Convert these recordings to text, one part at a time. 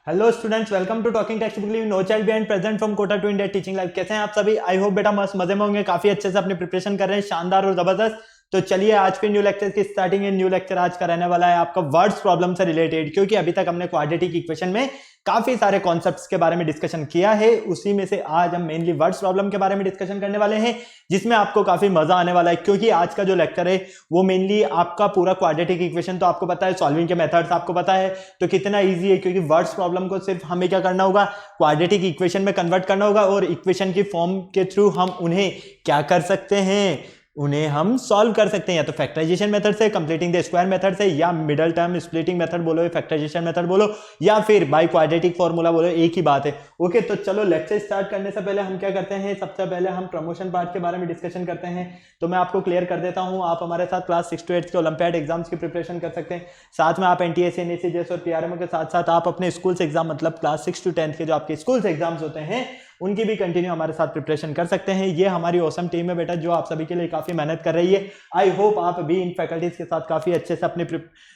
Hello students, welcome to talking text book. No child behind present from Kota to India teaching life. कैसे हैं आप सभी? I hope बेटा मस्त मजे में होंगे, काफी अच्छे से अपनी प्रिपरेशन कर रहे हैं, शानदार और जबरदस्त। तो चलिए आज के न्यू लेक्चर की स्टार्टिंग है। न्यू लेक्चर आज का रहने वाला है आपका वर्ड्स प्रॉब्लम से रिलेटेड, क्योंकि अभी तक हमने क्वाड्रेटिक इक्वेशन में काफी सारे कॉन्सेप्ट्स के बारे में डिस्कशन किया है। उसी में से आज हम मेनली वर्ड्स प्रॉब्लम के बारे में डिस्कशन करने वाले हैं, जिसमें आपको काफी मजा आने वाला है, क्योंकि आज का जो लेक्चर है वो मेनली आपका पूरा क्वाड्रेटिक इक्वेशन तो आपको पता है, सॉल्विंग के मेथड्स आपको पता है, तो कितना इजी है। क्योंकि वर्ड्स प्रॉब्लम को सिर्फ हमें क्या करना होगा, क्वाड्रेटिक इक्वेशन में कन्वर्ट करना होगा, और इक्वेशन की फॉर्म के थ्रू हम उन्हें क्या कर सकते हैं, उन्हें हम सॉल्व कर सकते हैं, या तो फैक्टराइजेशन मेथड से, कंप्लीटिंग द स्क्वायर मेथड से, या मिडल टर्म स्प्लिटिंग मेथड बोलो, फैक्टराइजेशन मेथड बोलो, या फिर बाय क्वाड्रेटिक फॉर्मूला बोलो, एक ही बात है। ओके, तो चलो लेक्चर स्टार्ट करने से पहले हम क्या करते हैं, सबसे पहले हम प्रमोशन पार्ट के बारे में डिस्कशन करते हैं। तो मैं आपको क्लियर कर देता हूं, आप हमारे साथ क्लास 6 to 8 के ओलंपियाड एग्जाम्स की प्रिपरेशन कर सकते हैं। साथ में आप एनटीएससी, एनएससी और पीआरएमओ के साथ साथ आप अपने स्कूल से एग्जाम, मतलब क्लास 6 to 10 के जो आपके स्कूल से एग्जाम्स होते हैं, उनकी भी कंटिन्यू हमारे साथ प्रिपरेशन कर सकते हैं। ये हमारी ऑसम टीम है बेटा, जो आप सभी के लिए काफी मेहनत कर रही है। आई होप आप भी इन फैकल्टीज के साथ काफी अच्छे से अपनी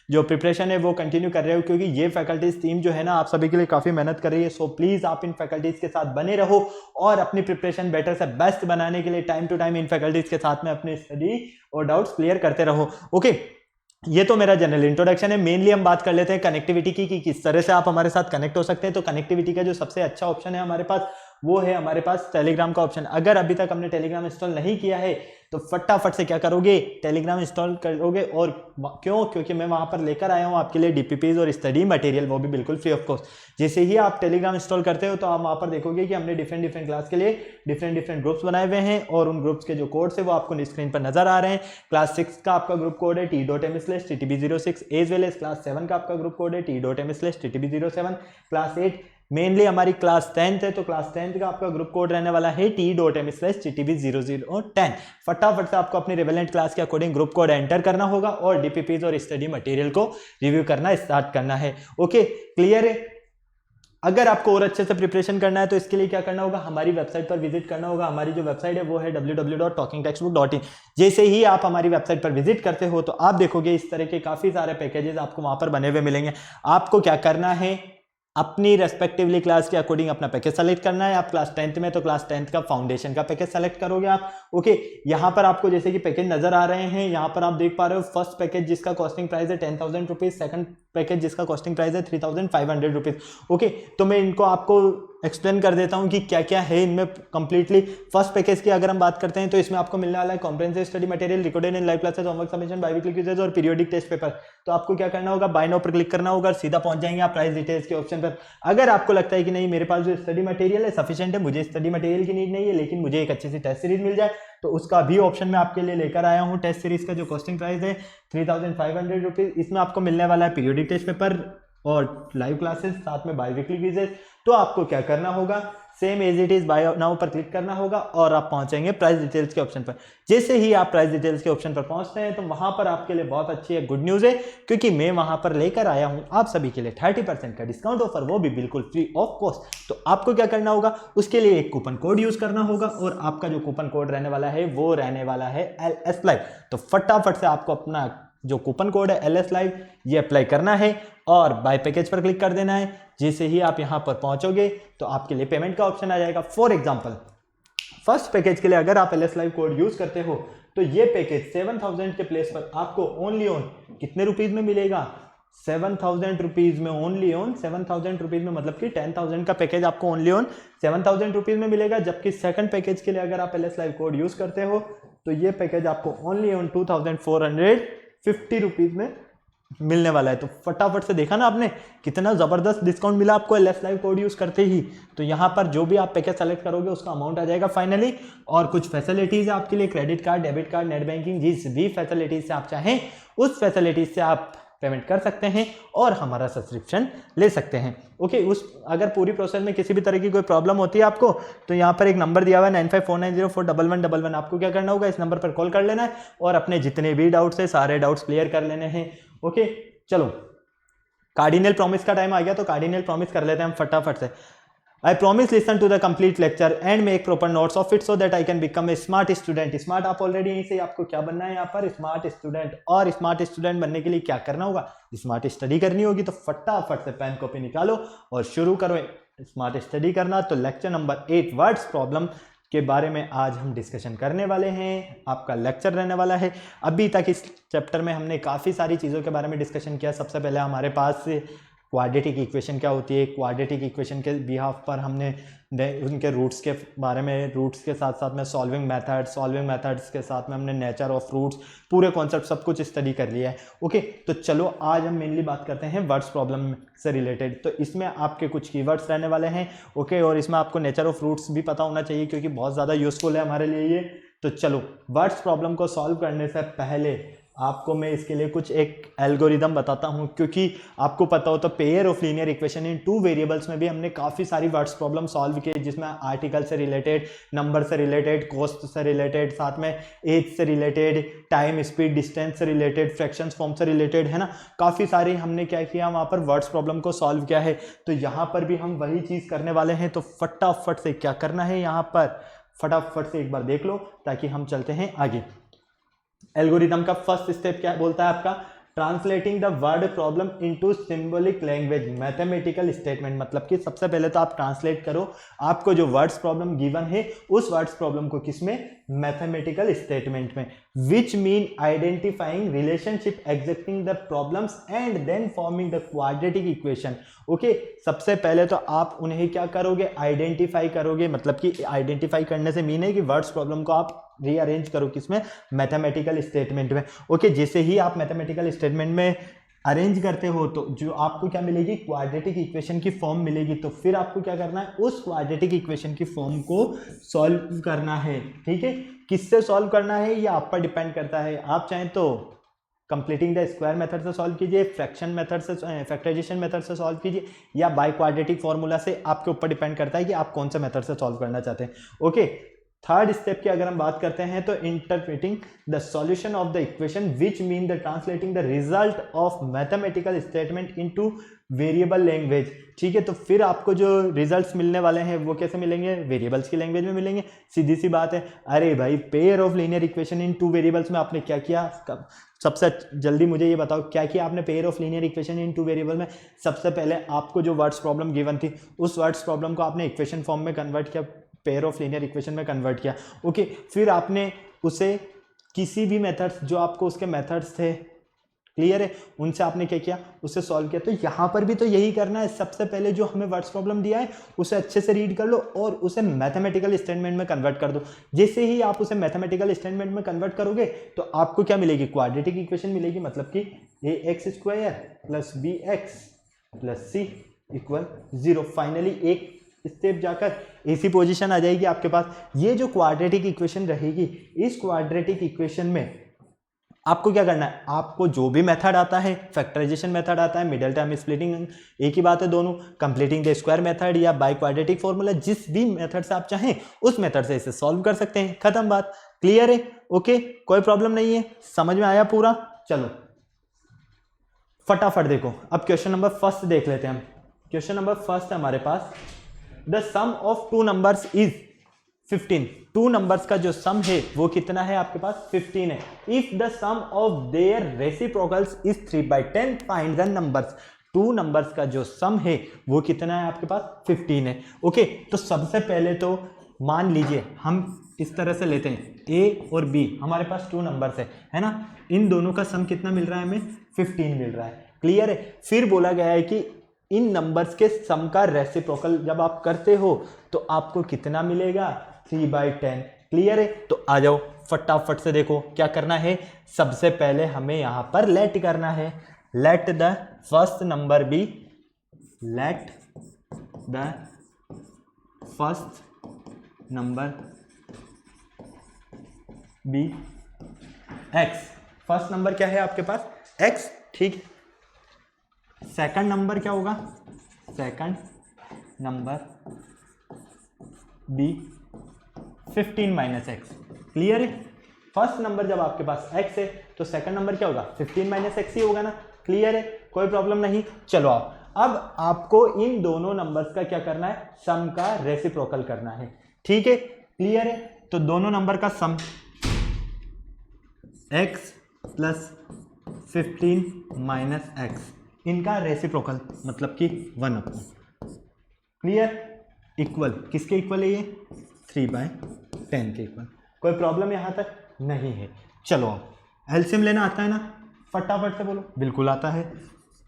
जो प्रिपरेशन है वो कंटिन्यू कर रहे हो, क्योंकि ये फैकल्टीज टीम जो है ना, आप सभी के लिए काफी मेहनत कर रही है। सो प्लीज आप इन फैकल्टीज के साथ बने रहो और अपनी प्रिपरेशन बेटर से बेस्ट बनाने के लिए टाइम टू टाइम इन फैकल्टीज के साथ में अपनी स्टडी और डाउट्स क्लियर करते रहो। ओके, ये तो मेरा जनरल इंट्रोडक्शन है। मेनली हम बात कर लेते हैं कनेक्टिविटी की, कि किस तरह से आप हमारे साथ कनेक्ट हो सकते हैं। तो कनेक्टिविटी का जो सबसे अच्छा ऑप्शन है हमारे पास, वो है हमारे पास टेलीग्राम का ऑप्शन। अगर अभी तक हमने टेलीग्राम इंस्टॉल नहीं किया है तो फटाफट से क्या करोगे, टेलीग्राम इंस्टॉल करोगे। और क्यों? क्योंकि मैं वहां पर लेकर आया हूं आपके लिए डीपीपीज और स्टडी मटेरियल, वो भी बिल्कुल फ्री ऑफ कॉस्ट। जैसे ही आप टेलीग्राम इंस्टॉल करते हो तो आप वहां पर देखोगे कि हमने डिफरेंट क्लास के लिए डिफरेंट ग्रुप्स बनाए हुए हैं, और उन ग्रुप्स के जो कोड्स है वो आपको स्क्रीन पर नजर आ रहे हैं। क्लास 6 का आपका ग्रुप कोड है t.m/ttb06, as well as class 7 का आपका ग्रुप कोड है t.m/ttb07। क्लास 8 मेनली हमारी क्लास 10th है, तो क्लास 10th का आपका ग्रुप कोड रहने वाला है t.m/ttb0010। फटाफट से आपको अपनी रिवेलेंट क्लास के अकॉर्डिंग ग्रुप कोड एंटर करना होगा और डीपीपीज और स्टडी मटेरियल को रिव्यू करना स्टार्ट करना है। ओके, क्लियर है? अगर आपको और अच्छे से प्रिपरेशन करना है तो इसके लिए क्या करना होगा, हमारी वेबसाइट पर विजिट करना होगा। हमारी जो वेबसाइट है वो है www.talkingtextbook.in। जैसे ही आप हमारी वेबसाइट पर विजिट करते हो तो आप देखोगे इस तरह के काफी सारे पैकेजेस आपको वहां पर बने हुए मिलेंगे। आपको क्या करना है, अपनी रेस्पेक्टिवली क्लास के अकॉर्डिंग अपना पैकेज सेलेक्ट करना है। आप क्लास 10th में तो क्लास 10th का फाउंडेशन का पैकेज सेलेक्ट करोगे आप। ओके, यहाँ पर आपको जैसे कि पैकेज नजर आ रहे हैं, यहाँ पर आप देख पा रहे हो, फर्स्ट पैकेज जिसका कॉस्टिंग प्राइस है 10,000 रुपीज, सेकंड पैकेज जिसका कॉस्टिंग प्राइस है 3,500 रुपीज। ओके, तो मैं इनको आपको एक्सप्लेन कर देता हूं कि क्या क्या है इनमें कंप्लीटली। फर्स्ट पैकेज की अगर हम बात करते हैं तो इसमें आपको मिलने वाला है comprehensive study material, recorded and live classes, homework submission, biweekly quizzes और पीरियोडिक टेस्ट पेपर। तो आपको क्या करना होगा, बाय नाउ पर क्लिक करना होगा, सीधा पहुंच जाएंगे आप प्राइस डिटेल्स के ऑप्शन पर। अगर आपको लगता है कि नहीं मेरे पास जो स्टडी मटेरियल है सफिशिएंट है, मुझे स्टडी मटेरियल की नीड नहीं है, लेकिन मुझे एक अच्छी सी टेस्ट सीरीज मिल जाए, तो उसका भी ऑप्शन मैं आपके लिए लेकर आया हूं। टेस्ट सीरीज का जो कॉस्टिंग प्राइस है 3,500 रुपीज, इसमें आपको मिलने वाला है पीरियोडिक टेस्ट पेपर और लाइव क्लासेस, साथ में बाइवीकली क्विज़ेस। तो आपको क्या करना होगा, same as it is buy now पर क्लिक करना होगा और आप पहुंचेंगे प्राइस डिटेल्स के ऑप्शन पर। जैसे ही आप प्राइस डिटेल्स के ऑप्शन पर पहुंचते हैं तो वहां पर आपके लिए बहुत अच्छी है, गुड न्यूज है, क्योंकि मैं वहां पर लेकर आया हूं आप सभी के लिए 30% का डिस्काउंट ऑफर, वो भी बिल्कुल फ्री ऑफ कॉस्ट। तो आपको क्या करना होगा, उसके लिए एक कूपन कोड यूज करना होगा, और आपका जो कूपन कोड रहने वाला है वो रहने वाला है LS Live। तो फटाफट से आपको अपना जो कूपन कोड है LS Live ये अप्लाई करना है और बाय पैकेज पर क्लिक कर देना है। जैसे ही आप यहां पर पहुंचोगे तो आपके लिए पेमेंट का ऑप्शन आ जाएगा। फॉर एग्जांपल, फर्स्ट पैकेज के लिए अगर आप LS Live कोड यूज करते हो तो ये पैकेज 7,000 के प्लेस पर आपको ओनली ऑन कितने रुपीज में मिलेगा, 7,000 रुपीज में, ओनली ऑन 7,000 रुपीज में, मतलब कि 10,000 का पैकेज आपको ओनली ऑन 7,000 रुपीज में मिलेगा। जबकि सेकंड पैकेज के लिए अगर आप LS Live कोड यूज करते हो तो ये पैकेज आपको ओनली ऑन 2,450 रुपीज में मिलने वाला है। तो फटाफट से देखा ना आपने कितना जबरदस्त डिस्काउंट मिला आपको LS Live कोड यूज करते ही। तो यहाँ पर जो भी आप पैकेज सेलेक्ट करोगे उसका अमाउंट आ जाएगा फाइनली, और कुछ फैसिलिटीज है आपके लिए, credit card, debit card, net banking, जिस भी फैसिलिटीज से आप चाहें उस फैसिलिटीज से आप पेमेंट कर सकते हैं और हमारा सब्सक्रिप्शन ले सकते हैं। ओके, उस अगर पूरी प्रोसेस में किसी भी तरह की कोई प्रॉब्लम होती है आपको तो यहाँ पर एक नंबर दिया हुआ है 9549041111। आपको क्या करना होगा, इस नंबर पर कॉल कर लेना है और अपने जितने भी डाउट्स है सारे डाउट्स क्लियर कर लेने हैं। ओके, चलो कार्डिनल प्रॉमिस का टाइम आ गया, तो कार्डिनल प्रॉमिस कर लेते हैं हम फटाफट से। I promise listen to the complete lecture and make proper notes of it so that I can become a smart student. Smart आप ऑलरेडी यहीं से आपको क्या बनना है यहाँ पर, स्मार्ट स्टूडेंट। और स्मार्ट स्टूडेंट बनने के लिए क्या करना होगा, स्मार्ट स्टडी करनी होगी। तो फटाफट से पेन कॉपी निकालो और शुरू करो स्मार्ट स्टडी करना। तो लेक्चर नंबर 8 वर्ड्स प्रॉब्लम के बारे में आज हम डिस्कशन करने वाले हैं, आपका लेक्चर रहने वाला है। अभी तक इस चैप्टर में हमने काफ़ी सारी चीज़ों के बारे में डिस्कशन किया। सबसे पहले हमारे पास क्वाड्रेटिक इक्वेशन क्या होती है, क्वाड्रेटिक इक्वेशन के बिहाफ पर हमने उनके रूट्स के बारे में, रूट्स के साथ साथ में सॉल्विंग मेथड्स के साथ में हमने नेचर ऑफ रूट्स, पूरे कॉन्सेप्ट सब कुछ स्टडी कर लिया है। ओके, तो चलो आज हम मेनली बात करते हैं वर्ड्स प्रॉब्लम से रिलेटेड। तो इसमें आपके कुछ कीवर्ड्स रहने वाले हैं। ओके, और इसमें आपको नेचर ऑफ रूट्स भी पता होना चाहिए क्योंकि बहुत ज़्यादा यूजफुल है हमारे लिए ये। तो चलो वर्ड्स प्रॉब्लम को सॉल्व करने से पहले आपको मैं इसके लिए कुछ एक एल्गोरिदम बताता हूं, क्योंकि आपको पता हो तो pair of linear equation in 2 variables में भी हमने काफ़ी सारी वर्ड्स प्रॉब्लम सॉल्व की, जिसमें आर्टिकल से रिलेटेड, नंबर से रिलेटेड, कॉस्ट से रिलेटेड, साथ में एज से रिलेटेड, टाइम, स्पीड, डिस्टेंस से रिलेटेड, फ्रैक्शंस फॉर्म से रिलेटेड, है ना। काफ़ी सारी हमने क्या किया, वहाँ पर वर्ड्स प्रॉब्लम को सॉल्व किया है। तो यहाँ पर भी हम वही चीज़ करने वाले हैं। तो फटाफट से क्या करना है, यहाँ पर फटाफट से एक बार देख लो ताकि हम चलते हैं आगे। एल्गोरिथम का फर्स्ट स्टेप क्या बोलता है आपका, translating the word problem into symbolic language mathematical statement. मतलब कि सबसे पहले तो आप ट्रांसलेट करो आपको जो वर्ड्स प्रॉब्लम गिवन है उस वर्ड्स प्रॉब्लम को किसमें, मैथमेटिकल स्टेटमेंट में। Which mean identifying relationship existing the problems and then forming the quadratic equation. Okay, सबसे पहले तो आप उन्हें क्या करोगे, आइडेंटिफाई करोगे। मतलब कि आइडेंटिफाई करने से मीन है कि वर्ड्स प्रॉब्लम को आप रीअरेंज करो किसमें, मैथमेटिकल स्टेटमेंट में। ओके, जैसे ही आप मैथमेटिकल स्टेटमेंट में अरेंज करते हो तो जो आपको क्या मिलेगी, क्वाड्रेटिक इक्वेशन की फॉर्म मिलेगी। तो फिर आपको क्या करना है, उस क्वाड्रेटिक इक्वेशन की फॉर्म को सॉल्व करना है। ठीक है, किससे सॉल्व करना है ये आप पर डिपेंड करता है। आप चाहें तो कंप्लीटिंग द स्क्वायर मेथड से सॉल्व कीजिए, फ्रैक्शन मेथड से, फैक्टराइजेशन मेथड से सॉल्व कीजिए, या बाय क्वाड्रेटिक फॉर्मूला से, आपके ऊपर डिपेंड करता है कि आप कौन से मेथड से सॉल्व करना चाहते हैं। ओके, थर्ड स्टेप की अगर हम बात करते हैं तो interpreting the solution of the equation which mean the translating the result of mathematical statement into variable language. ठीक है, तो फिर आपको जो रिजल्ट्स मिलने वाले हैं वो कैसे मिलेंगे, वेरिएबल्स की लैंग्वेज में मिलेंगे। सीधी सी बात है। अरे भाई, pair of linear equation in 2 variables में आपने क्या किया, सबसे जल्दी मुझे ये बताओ क्या किया आपने pair of linear equation in 2 variable में। सबसे पहले आपको जो वर्ड्स प्रॉब्लम गिवन थी उस वर्ड्स प्रॉब्लम को आपने इक्वेशन फॉर्म में कन्वर्ट किया, पेयर ऑफ लीनियर इक्वेशन में कन्वर्ट किया। ओके, फिर आपने उसे किसी भी मेथड्स, जो आपको उसके मेथड्स थे, क्लियर है, उनसे आपने क्या किया, उसे सॉल्व किया। तो यहाँ पर भी तो यही करना है। सबसे पहले जो हमें वर्ड्स प्रॉब्लम दिया है उसे अच्छे से रीड कर लो और उसे मैथमेटिकल स्टेटमेंट में कन्वर्ट कर दो। जैसे ही आप उसे मैथमेटिकल स्टेटमेंट में कन्वर्ट करोगे तो आपको क्या मिलेगी, क्वाड्रेटिक इक्वेशन मिलेगी। मतलब कि ax² + bx + c = 0। फाइनली एक स्टेप जाकर ऐसी पोजीशन आ जाएगी आपके पास। ये जो क्वाड्रेटिक इक्वेशन रहेगी, इस क्वाड्रेटिक इक्वेशन में आपको क्या करना है, आपको जो भी मेथड आता है, फैक्टराइजेशन मेथड आता है, मिडिल टर्म स्प्लिटिंग, एक ही बात है दोनों, कंप्लीटिंग द स्क्वायर मेथड या बाय क्वाड्रेटिक फॉर्मूला, जिस भी मेथड से आप चाहें उस मेथड से इसे सॉल्व कर सकते हैं। खत्म बात, क्लियर है। ओके, कोई प्रॉब्लम नहीं है, समझ में आया पूरा। चलो फटाफट देखो, अब क्वेश्चन नंबर फर्स्ट देख लेते हैं हम। क्वेश्चन नंबर फर्स्ट है हमारे पास, the sum of 2 numbers is 15। 2 numbers का जो सम है वो कितना है आपके पास, 15 है। If the sum of their reciprocals is 3/10 find the numbers. 2 numbers का जो सम है वो कितना है आपके पास, 15 है। ओके, तो सबसे पहले तो मान लीजिए हम इस तरह से लेते हैं, ए और बी हमारे पास 2 नंबर्स है ना। इन दोनों का सम कितना मिल रहा है हमें, 15 मिल रहा है। क्लियर है। फिर बोला गया है कि इन नंबर्स के सम का रेसिप्रोकल जब आप करते हो तो आपको कितना मिलेगा, 3/10। क्लियर है। तो आ जाओ फटाफट से देखो क्या करना है। सबसे पहले हमें यहां पर लेट करना है, let the first number be, let the first number be x. First number क्या है आपके पास, एक्स। ठीक, सेकंड नंबर क्या होगा, second number be 15 - x। Clear है। फर्स्ट नंबर जब आपके पास x है तो सेकंड नंबर क्या होगा, 15 - x ही होगा ना। क्लियर है, कोई प्रॉब्लम नहीं। चलो अब आपको इन दोनों नंबर्स का क्या करना है, सम का रेसिप्रोकल करना है। ठीक है, क्लियर है। तो दोनों नंबर का सम x प्लस 15 माइनस एक्स, इनका रेसिप्रोकल मतलब कि 1/, क्लियर, इक्वल किसके इक्वल है ये, 3/10 के इक्वल। कोई प्रॉब्लम यहां तक नहीं है। चलो अब एलसीएम लेना आता है ना, फटाफट से बोलो। बिल्कुल आता है।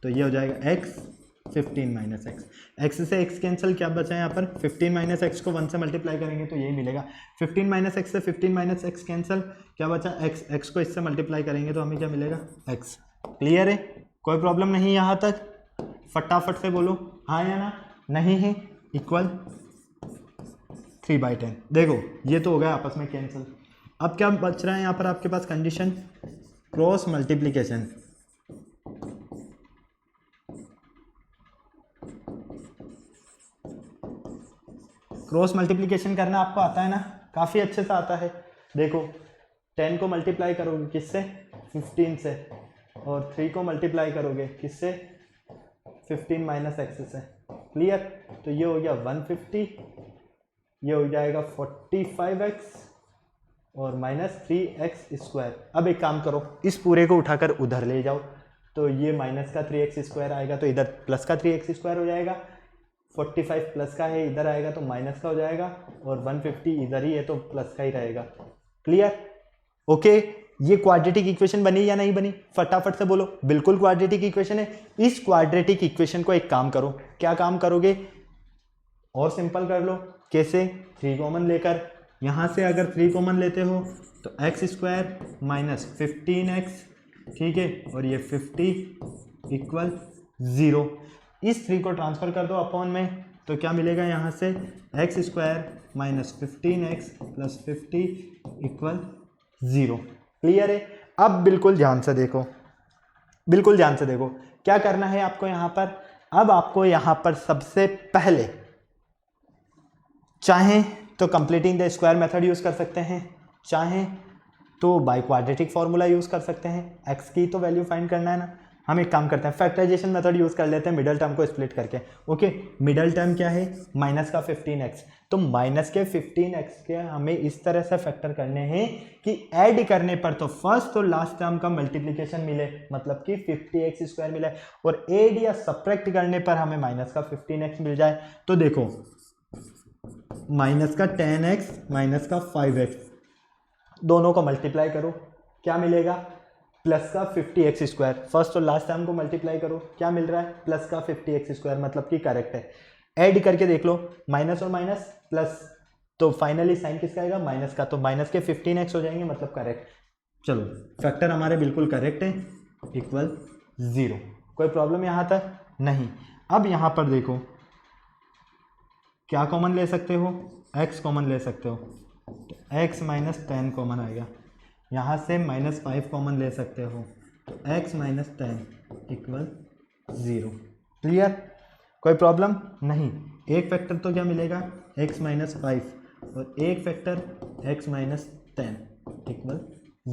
तो ये हो जाएगा x 15 माइनस एक्स, एक्स से x कैंसिल, क्या बचा है यहाँ पर, 15 माइनस एक्स को 1 से मल्टीप्लाई करेंगे तो यही मिलेगा। 15 माइनस एक्स से 15 माइनस एक्स कैंसिल, क्या बचा x, x को इससे मल्टीप्लाई करेंगे तो हमें क्या मिलेगा, x। क्लियर है, कोई प्रॉब्लम नहीं यहाँ तक, फटाफट से बोलो हाँ या ना, नहीं है, इक्वल 3/10। देखो ये तो हो गया आपस में कैंसिल। अब क्या बच रहा है यहाँ पर आपके पास condition, cross multiplication. Cross multiplication करना आपको आता है ना, काफ़ी अच्छे से आता है। देखो 10 को मल्टीप्लाई करोगे किससे, 15 से, और 3 को मल्टीप्लाई करोगे किससे, 15 माइनस एक्स से। क्लियर, तो ये हो गया 150, ये हो जाएगा 45x और माइनस 3x²। अब एक काम करो, इस पूरे को उठाकर उधर ले जाओ, तो ये माइनस का 3x² आएगा तो इधर प्लस का 3x² हो जाएगा। 45 प्लस का है, इधर आएगा तो माइनस का हो जाएगा, और 150 इधर ही है तो प्लस का ही रहेगा। Clear, okay. ये क्वाड्रेटिक इक्वेशन बनी या नहीं बनी, फटाफट से बोलो। बिल्कुल क्वाड्रेटिक इक्वेशन है। इस क्वाड्रेटिक इक्वेशन को एक काम करो, क्या काम करोगे, और सिंपल कर लो। कैसे, 3 कॉमन लेकर, यहां से अगर 3 कॉमन लेते हो तो x² माइनस 15x, ठीक है, और ये 50 इक्वल 0। इस 3 को ट्रांसफर कर दो अपॉन में, तो क्या मिलेगा यहाँ से, x² minus 15x plus 50 equal 0। Clear है। अब बिल्कुल ध्यान से देखो, बिल्कुल ध्यान से देखो क्या करना है आपको यहाँ पर। अब आपको यहाँ पर सबसे पहले चाहें तो completing the square method use कर सकते हैं, चाहें तो बाय क्वाड्रेटिक फॉर्मूला यूज कर सकते हैं। एक्स की तो वैल्यू फाइंड करना है ना, हम एक काम करते हैं, फैक्टराइजेशन मेथड यूज कर लेते हैं मिडल टर्म को स्प्लिट करके। ओके, मिडल टर्म क्या है, माइनस का 15x, तो माइनस के 15x के हमें इस तरह से फैक्टर करने हैं कि ऐड करने पर तो फर्स्ट और लास्ट टर्म का मल्टीप्लीकेशन मिले, मतलब कि 50x² मिले, और ऐड या सब्ट्रैक्ट करने पर हमें माइनस का 15x मिल जाए। तो देखो माइनस का 10x माइनस का 5x, दोनों को मल्टीप्लाई करो, क्या मिलेगा, प्लस का 50x²। फर्स्ट और लास्ट टर्म को मल्टीप्लाई करो, क्या मिल रहा है, प्लस का 50x², मतलब कि करेक्ट है। ऐड करके देख लो, माइनस और माइनस प्लस, तो फाइनली साइन किसका आएगा, माइनस का, तो माइनस के 15x हो जाएंगे, मतलब करेक्ट। चलो फैक्टर हमारे बिल्कुल करेक्ट है, इक्वल 0। कोई प्रॉब्लम यहाँ तक नहीं। अब यहाँ पर देखो क्या कॉमन ले सकते हो, x कॉमन ले सकते हो, तो x माइनस 10 कॉमन आएगा। यहाँ से माइनस 5 कॉमन ले सकते हो, तो x माइनस 10 इक्वल 0। क्लियर, कोई प्रॉब्लम नहीं। एक फैक्टर तो क्या मिलेगा, x माइनस 5, और एक फैक्टर x माइनस 10 इक्वल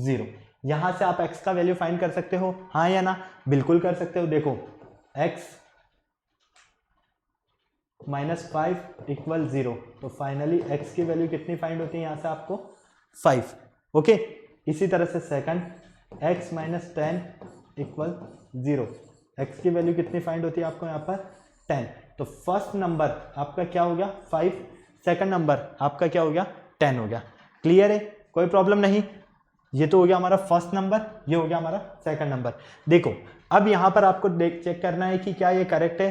0। यहाँ से आप x का वैल्यू फाइंड कर सकते हो, हाँ या ना, बिल्कुल कर सकते हो। देखो x माइनस 5 इक्वल 0, तो फाइनली x की वैल्यू कितनी फाइंड होती है यहाँ से आपको, 5। ओके, इसी तरह से second x minus 10 equal 0, x की वैल्यू कितनी फाइंड होती है आपको यहाँ पर, 10। तो फर्स्ट नंबर आपका क्या हो गया, 5, सेकंड नंबर आपका क्या हो गया, 10 हो गया। क्लियर है, कोई प्रॉब्लम नहीं। ये तो हो गया हमारा फर्स्ट नंबर, ये हो गया हमारा सेकंड नंबर। देखो अब यहाँ पर आपको चेक करना है कि क्या ये करेक्ट है।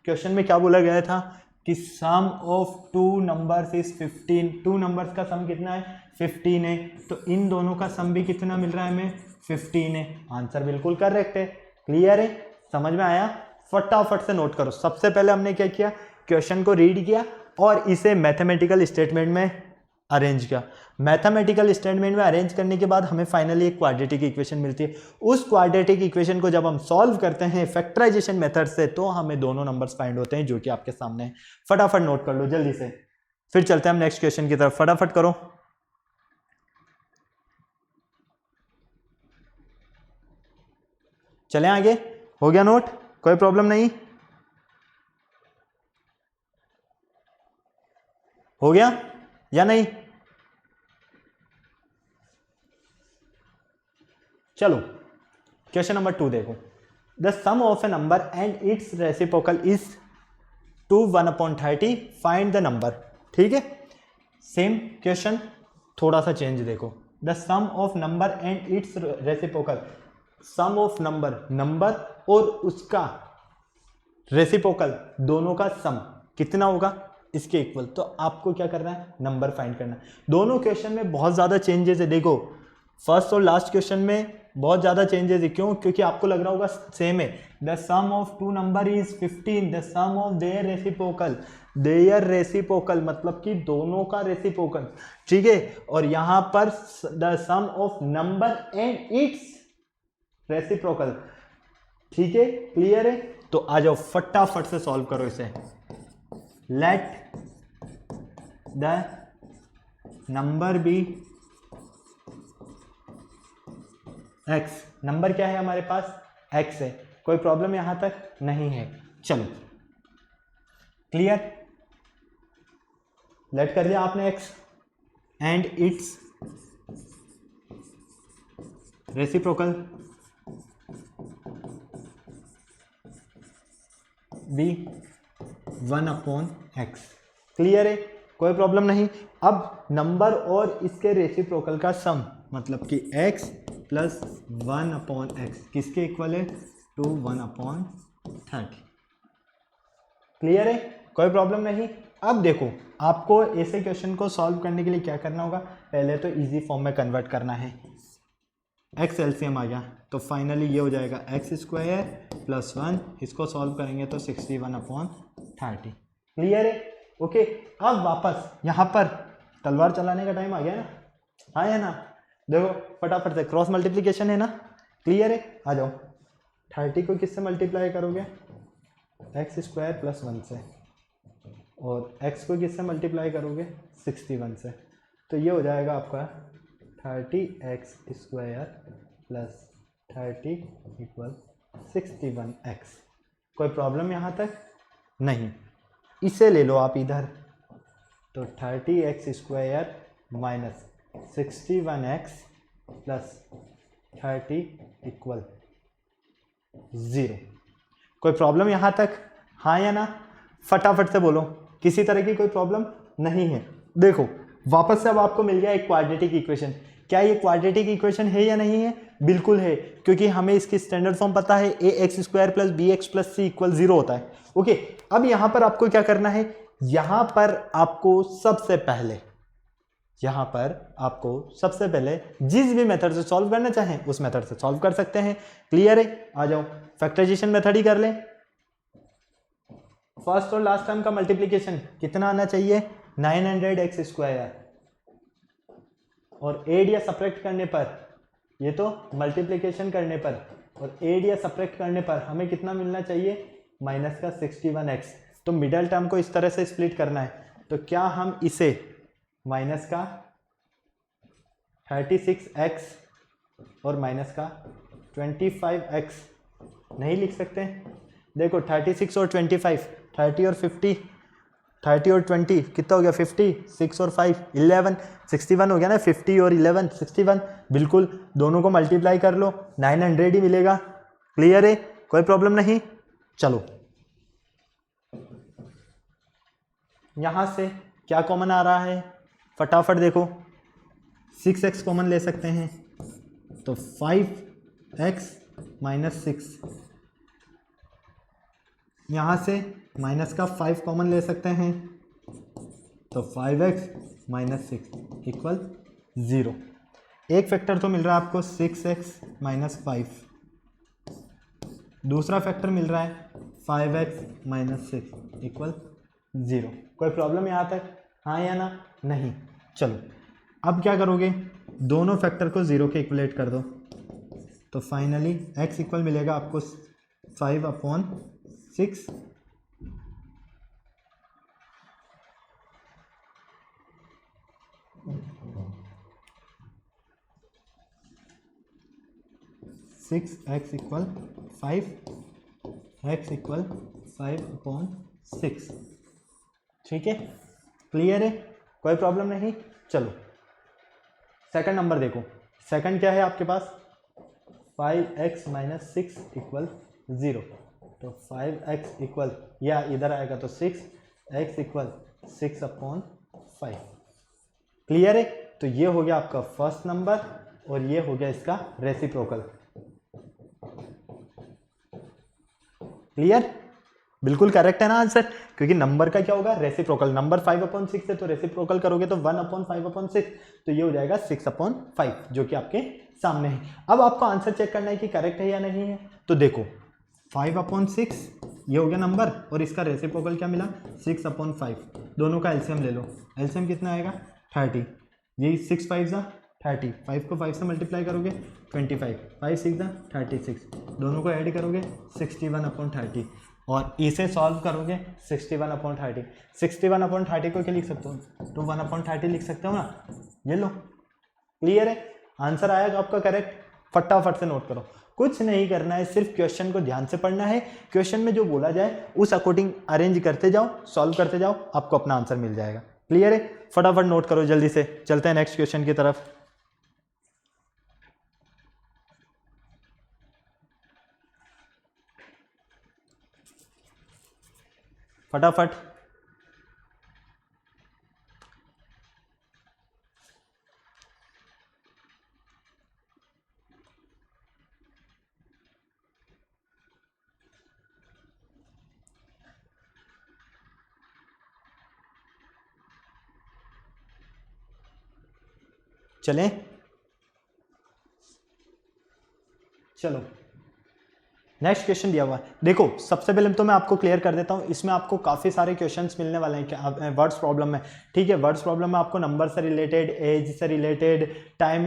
क्वेश्चन में क्या बोला गया था कि सम ऑफ 2 नंबर्स इज 15, 2 नंबर्स का सम कितना है, 15 है, तो इन दोनों का सम भी कितना मिल रहा है हमें, 15 है। आंसर बिल्कुल करेक्ट है। क्लियर है, समझ में आया, फटाफट से नोट करो। सबसे पहले हमने क्या किया, क्वेश्चन को रीड किया और इसे मैथमेटिकल स्टेटमेंट में अरेंज किया। मैथमेटिकल स्टेटमेंट में अरेंज करने के बाद हमें फाइनली एक क्वाड्रेटिक इक्वेशन मिलती है। उस क्वाड्रेटिक इक्वेशन को जब हम सॉल्व करते हैं फैक्टराइजेशन मेथड से, तो हमें दोनों नंबर्स फाइंड होते हैं जो कि आपके सामने है। फटाफट नोट कर लो जल्दी से, फिर चलते हैं हम नेक्स्ट क्वेश्चन की तरफ। फटाफट करो, चलें आगे। हो गया नोट, कोई प्रॉब्लम नहीं। हो गया या नहीं? चलो क्वेश्चन नंबर 2 देखो। The sum of a number and its reciprocal is 2 1/30, find the number. ठीक है, सेम क्वेश्चन, थोड़ा सा चेंज देखो। The sum of number and its reciprocal, sum of number, number और उसका रेसिप्रोकल, दोनों का सम कितना होगा, इसके इक्वल। तो आपको क्या करना है, नंबर फाइंड करना है। दोनों क्वेश्चन में बहुत ज़्यादा चेंजेस है। देखो फर्स्ट और लास्ट क्वेश्चन में बहुत ज़्यादा चेंजेस है। क्यों? क्योंकि आपको लग रहा होगा सेम है। The sum of 2 number is 15, the sum of their reciprocal, their reciprocal मतलब कि दोनों का रेसिप्रोकल। ठीक है, और यहां पर the sum of number and its reciprocal. ठीक है, क्लियर है? तो आ जाओ फटाफट से सॉल्व करो इसे। Let the number be x, number क्या है हमारे पास, x है। कोई प्रॉब्लम यहां तक नहीं है। चलो क्लियर, लेट कर दिया आपने x and its reciprocal b 1/x। Clear है, कोई प्रॉब्लम नहीं। अब नंबर और इसके रेसिप्रोकल का सम मतलब कि x प्लस 1/x किसके इक्वल है, 2 1/30। क्लियर है, कोई प्रॉब्लम नहीं। अब देखो आपको ऐसे क्वेश्चन को सॉल्व करने के लिए क्या करना होगा, पहले तो इजी फॉर्म में कन्वर्ट करना है। x एलसीएम आ गया तो फाइनली ये हो जाएगा x² + 1, इसको सॉल्व करेंगे तो 61/30। क्लियर है, ओके। अब वापस यहाँ पर तलवार चलाने का टाइम आ गया ना, हाँ है ना? देखो फटाफट से क्रॉस मल्टीप्लिकेशन है ना, क्लियर है? आ जाओ 30 को किससे मल्टीप्लाई करोगे, x² + 1 से, और x को किससे मल्टीप्लाई करोगे, 61 से। तो ये हो जाएगा आपका 30x² + 30 = 61x। कोई प्रॉब्लम यहाँ तक नहीं। इसे ले लो आप इधर, तो 30x² - 61x + 30 = 0। कोई प्रॉब्लम यहाँ तक, हाँ या ना? फटाफट से बोलो, किसी तरह की कोई प्रॉब्लम नहीं है। देखो वापस से अब आपको मिल गया एक क्वाड्रेटिक इक्वेशन। क्या ये क्वाड्रेटिक इक्वेशन है या नहीं है? बिल्कुल है, क्योंकि हमें इसकी स्टैंडर्ड फॉर्म पता है, ax² + bx + c = 0 होता है। ओके, अब यहां पर आपको क्या करना है, यहां पर आपको सबसे पहले जिस भी मेथड से सॉल्व करना चाहें उस मेथड से सॉल्व कर सकते हैं। क्लियर है? आ जाओ फैक्टराइजेशन मेथड ही कर लें। फर्स्ट और लास्ट टर्म का मल्टीप्लीकेशन कितना आना चाहिए, 900x², और एड या सब्ट्रैक्ट करने पर, ये तो मल्टीप्लिकेशन करने पर, और एड या सब्ट्रैक्ट करने पर हमें कितना मिलना चाहिए, -61x। तो मिडल टर्म को इस तरह से स्प्लिट करना है, तो क्या हम इसे -36x और -25x नहीं लिख सकते? देखो 36 और 25, 30 और 50, 30 और 20 कितना हो गया, 50, 6 और 5 11, 61 हो गया ना, 50 और 11 61। बिल्कुल, दोनों को मल्टीप्लाई कर लो, 900 ही मिलेगा। क्लियर है, कोई प्रॉब्लम नहीं। चलो यहां से क्या कॉमन आ रहा है, फटाफट देखो, 6x कॉमन ले सकते हैं, तो 5x - 6, यहां से माइनस का 5 कॉमन ले सकते हैं, तो 5x - 6 = 0। एक फैक्टर तो मिल रहा है आपको 6x - 5, दूसरा फैक्टर मिल रहा है 5x - 6 = 0। कोई प्रॉब्लम यहाँ तक, हाँ या ना? नहीं। चलो अब क्या करोगे, दोनों फैक्टर को 0 के इक्वलेट कर दो, तो फाइनली x इक्वल मिलेगा आपको 5/6 6x = 5, x = 5/6। ठीक है, क्लियर है? कोई प्रॉब्लम नहीं। चलो सेकंड नंबर देखो, सेकंड क्या है आपके पास 5x - 6 = 0। तो 5x इक्वल या इधर आएगा तो 6x = 6/5। क्लियर है? तो ये हो गया आपका फर्स्ट नंबर और ये हो गया इसका रेसिप्रोकल। क्लियर? बिल्कुल करेक्ट है ना आंसर, क्योंकि नंबर का क्या होगा रेसिप्रोकल। नंबर 5/6 है तो रेसिप्रोकल करोगे तो 1/5/6, तो ये हो जाएगा 6/5 जो कि आपके सामने है। अब आपको आंसर चेक करना है कि करेक्ट है या नहीं है। तो देखो 5/6 ये हो गया नंबर और इसका रेसिप्रोकल क्या मिला 6/5। दोनों का एलसीएम ले लो, एलसीएम कितना आएगा 30। ये 6 5 30, 5 को 5 से मल्टीप्लाई करोगे 25, 5 6 36, दोनों को ऐड करोगे 61/30 और इसे सॉल्व करोगे 61/30। 61/30 को क्या लिख सकते हो तो 1/30 लिख सकते हो ना। ये लो, क्लियर है? आंसर आएगा आपका करेक्ट। फटाफट से नोट करो, कुछ नहीं करना है, सिर्फ क्वेश्चन को ध्यान से पढ़ना है। क्वेश्चन में जो बोला जाए उस अकॉर्डिंग अरेंज करते जाओ, सॉल्व करते जाओ, आपको अपना आंसर मिल जाएगा। क्लियर है? फटाफट नोट करो जल्दी से, चलते हैं नेक्स्ट क्वेश्चन की तरफ। फटाफट। चलें? चलो नेक्स्ट क्वेश्चन दिया हुआ है। देखो सबसे पहले तो मैं आपको क्लियर कर देता हूँ, इसमें आपको काफ़ी सारे क्वेश्चंस मिलने वाले हैं वर्ड्स प्रॉब्लम में। ठीक है, वर्ड्स प्रॉब्लम में आपको नंबर से रिलेटेड, एज से related, time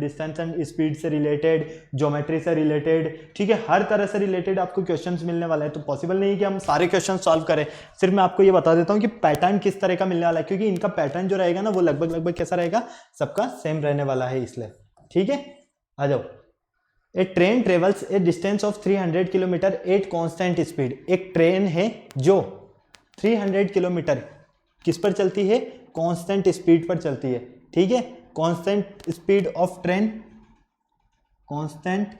distance and speed से रिलेटेड, ज्योमेट्री से रिलेटेड, ठीक है, हर तरह से रिलेटेड आपको क्वेश्चंस मिलने वाला है। तो पॉसिबल नहीं कि हम सारे क्वेश्चन सॉल्व करें। सिर्फ मैं आपको ये बता देता हूँ कि पैटर्न किस तरह का मिलने वाला है, क्योंकि इनका पैटर्न जो रहेगा ना वो लगभग कैसा रहेगा, सबका सेम रहने वाला है, इसलिए। ठीक है, आ जाओ। A train travels a distance of 300 kilometre at constant speed. एक ट्रेन है जो 300 किलोमीटर किस पर चलती है, कांस्टेंट स्पीड पर चलती है। ठीक है, constant speed of train, constant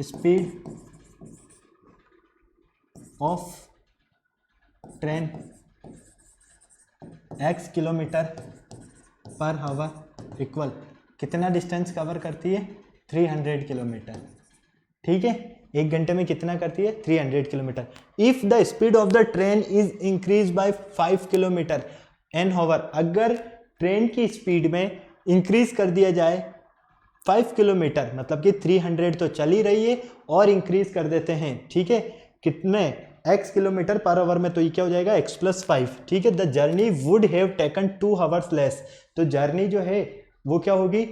speed of train x kilometre पर हावर इक्वल कितना डिस्टेंस कवर करती है 300 किलोमीटर। ठीक है, एक घंटे में कितना करती है 300 kilometre. If the speed of the train is increase by 5 kilometre an hour, अगर ट्रेन की स्पीड में इंक्रीज कर दिया जाए 5 किलोमीटर, मतलब कि 300 तो चल ही रही है और इंक्रीज कर देते हैं, ठीक है, कितने x किलोमीटर पर आवर में, तो ये क्या हो जाएगा x + 5। ठीक है, the journey would have taken 2 hours less. तो जर्नी जो है वो क्या होगी,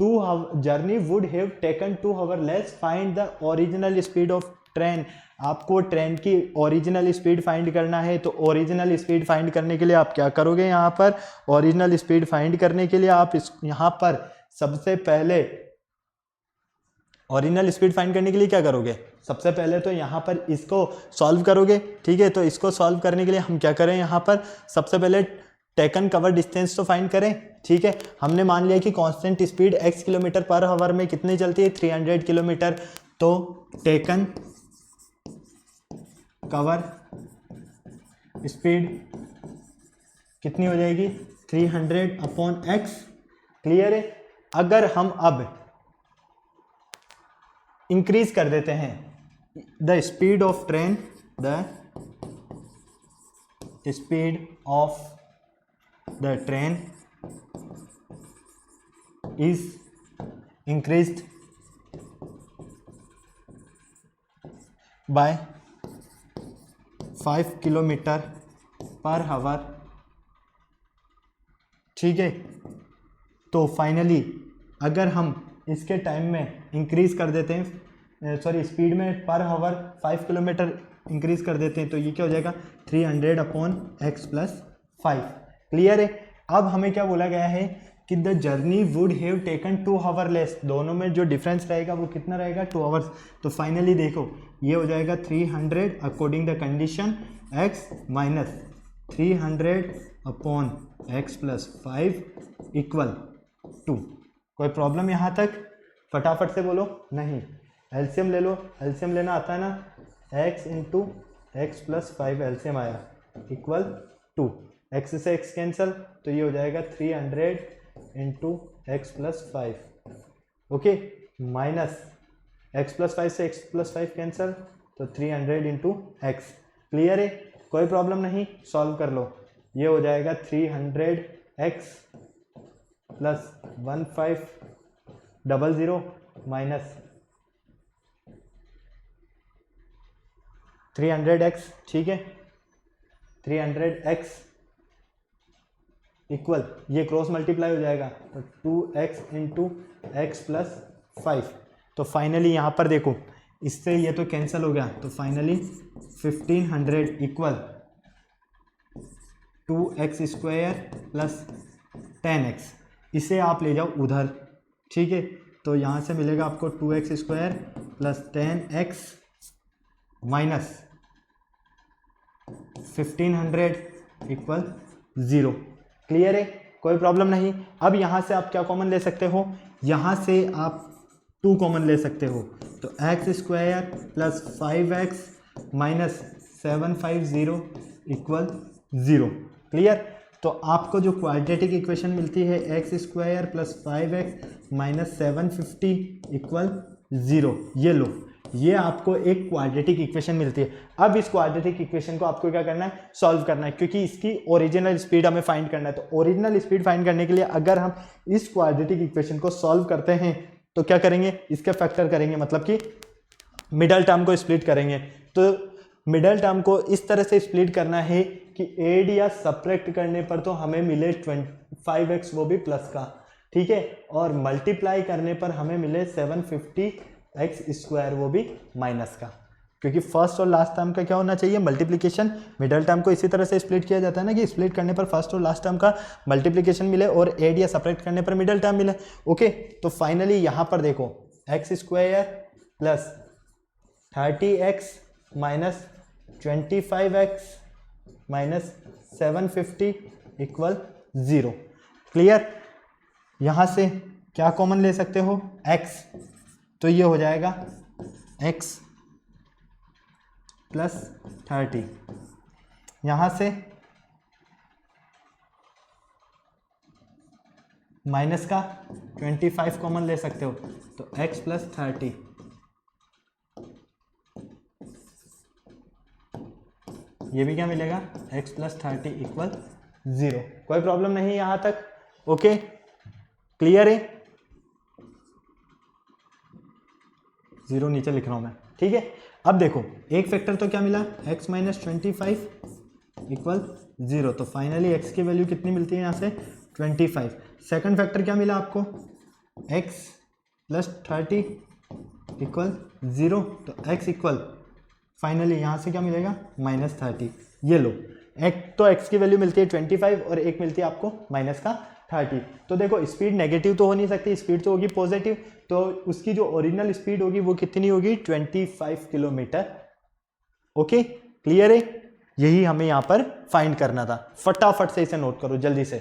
journey would have taken 2 our less. Find the original speed of train. आपको ट्रेन की ओरिजिनल स्पीड फाइंड करना है। तो ओरिजिनल स्पीड फाइंड करने के लिए आप क्या करोगे, यहाँ पर ओरिजिनल स्पीड फाइंड करने के लिए आप यहाँ पर सबसे पहले ओरिजिनल स्पीड फाइंड करने के लिए क्या करोगे, सबसे पहले तो यहाँ पर इसको सॉल्व करोगे। ठीक है, तो इसको सॉल्व करने के लिए हम क्या करें, यहाँ पर सबसे पहले टेकन कवर डिस्टेंस तो फाइंड करें। ठीक है, हमने मान लिया कि constant speed x kilometre per hour में कितनी चलती है 300 किलोमीटर। तो टेकन कवर स्पीड कितनी हो जाएगी 300/x। क्लियर है? अगर हम अब इंक्रीज कर देते हैं the speed of train, the speed of the train is increased by 5 kilometre per hour. ठीक है, तो फाइनली अगर हम इसके टाइम में इंक्रीज कर देते हैं, स्पीड में पर आवर 5 किलोमीटर इंक्रीज कर देते हैं, तो ये क्या हो जाएगा 300/x + 5। क्लियर है? अब हमें क्या बोला गया है कि the journey would have taken 2 our less. दोनों में जो डिफरेंस रहेगा वो कितना रहेगा 2 आवर्स। तो फाइनली देखो ये हो जाएगा 300 according the condition x minus 300 upon x plus 5 equal to. कोई प्रॉब्लम यहाँ तक? फटाफट से बोलो। नहीं, एलसीएम ले लो। एलसीएम लेना आता है ना, x into x plus 5 LCM आया इक्वल टू, x से x कैंसिल, तो ये हो जाएगा 300 into x plus 5, okay, minus x plus 5 से x प्लस 5 कैंसिल, तो 300 इंटू एक्स। क्लियर है? कोई प्रॉब्लम नहीं, सॉल्व कर लो। ये हो जाएगा 300x प्लस 1500 माइनस 300x, ठीक है, 300x इक्वल, ये क्रॉस मल्टीप्लाई हो जाएगा तो 2x इंटू एक्स प्लस 5। तो फाइनली यहाँ पर देखो, इससे ये तो कैंसिल हो गया, तो finally 1500 equal 2x square plus 10x। इसे आप ले जाओ उधर, ठीक है, तो यहाँ से मिलेगा आपको 2x square plus 10x minus 1500 equal 0। Clear है? कोई प्रॉब्लम नहीं। अब यहाँ से आप क्या कॉमन ले सकते हो? यहाँ से आप 2 कॉमन ले सकते हो, तो x square plus 5x minus 750 equal 0। Clear? तो आपको जो क्वाड्रेटिक इक्वेशन मिलती है x square plus 5x minus 750 equal 0, ये लो, ये आपको एक क्वाड्रेटिक इक्वेशन मिलती है। अब इस क्वाड्रेटिक इक्वेशन को आपको क्या करना है? सॉल्व करना है, क्योंकि इसकी ओरिजिनल स्पीड हमें फाइंड करना है। तो ओरिजिनल स्पीड फाइंड करने के लिए अगर हम इस क्वाड्रेटिक इक्वेशन को सॉल्व करते हैं तो क्या करेंगे? इसके फैक्टर करेंगे, मतलब कि मिडल टर्म को स्प्लिट करेंगे। तो मिडल टर्म को इस तरह से स्प्लिट करना है कि एड या सब्ट्रैक्ट करने पर तो हमें मिले 5x, वो भी प्लस का, ठीक है, और मल्टीप्लाई करने पर हमें मिले 750x स्क्वायर, वो भी माइनस का। क्योंकि फर्स्ट और लास्ट टर्म का क्या होना चाहिए? मल्टीप्लिकेशन। मिडल टर्म को इसी तरह से स्प्लिट किया जाता है ना, कि स्प्लिट करने पर फर्स्ट और लास्ट टर्म का मल्टीप्लिकेशन मिले और एड या सब्ट्रैक्ट करने पर मिडल टर्म मिले। ओके, तो फाइनली यहाँ पर देखो, x square plus 30x minus 25x minus 750 equal 0। Clear? यहाँ से क्या कॉमन ले सकते हो? x, तो ये हो जाएगा x प्लस 30। यहाँ से माइनस का 25 कॉमन ले सकते हो, तो x प्लस 30, ये भी क्या मिलेगा? x plus 30 equal 0। कोई प्रॉब्लम नहीं यहाँ तक? ओके, क्लियर है? 0 नीचे लिख रहा हूँ मैं, ठीक है। अब देखो, एक फैक्टर तो क्या मिला? x माइनस 25 इक्वल 0, तो फाइनली x की वैल्यू कितनी मिलती है यहाँ से? 25। सेकंड फैक्टर क्या मिला आपको? x प्लस 30 इक्वल 0, तो x इक्वल फाइनली यहाँ से क्या मिलेगा? माइनस 30। ये लो, एक तो x की वैल्यू मिलती है 25 और एक मिलती है आपको माइनस का 30। तो देखो, स्पीड नेगेटिव तो हो नहीं सकती, स्पीड तो होगी पॉजिटिव, तो उसकी जो ओरिजिनल स्पीड होगी वो कितनी होगी? 25 किलोमीटर। ओके, क्लियर है? यही हमें यहाँ पर फाइंड करना था। फटाफट से इसे नोट करो, जल्दी से,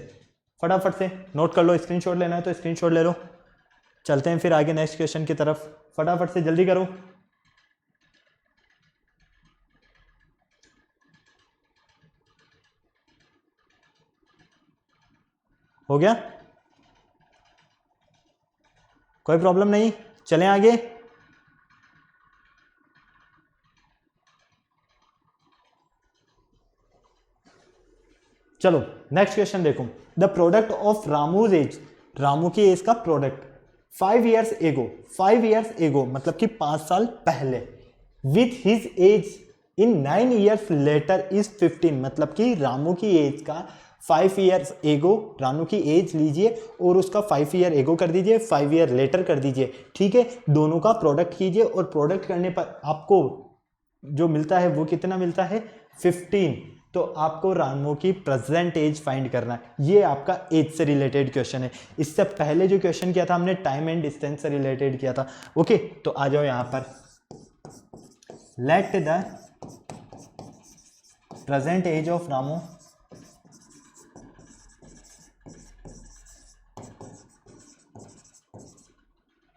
फटाफट से नोट कर लो। स्क्रीनशॉट लेना है तो स्क्रीनशॉट ले लो। चलते हैं फिर आगे नेक्स्ट क्वेश्चन की तरफ। फटाफट से जल्दी करो। हो गया? कोई प्रॉब्लम नहीं, चलें आगे। चलो नेक्स्ट क्वेश्चन देखो। The product of Ramu's age, Ramu की एज का प्रोडक्ट 5 years एगो, 5 years एगो मतलब कि 5 साल पहले, with his age in 9 years later is 15, मतलब कि रामू की एज का 5 years एगो, रानू की एज लीजिए और उसका 5 year एगो कर दीजिए, 5 year लेटर कर दीजिए, ठीक है। दोनों का प्रोडक्ट कीजिए और प्रोडक्ट करने पर आपको जो मिलता है वो कितना मिलता है? 15। तो आपको रामू की प्रेजेंट एज फाइंड करना है। ये आपका एज से रिलेटेड क्वेश्चन है। इससे पहले जो क्वेश्चन किया था हमने टाइम एंड डिस्टेंस से रिलेटेड किया था। ओके, तो आ जाओ यहाँ पर। Let the present age of Ramu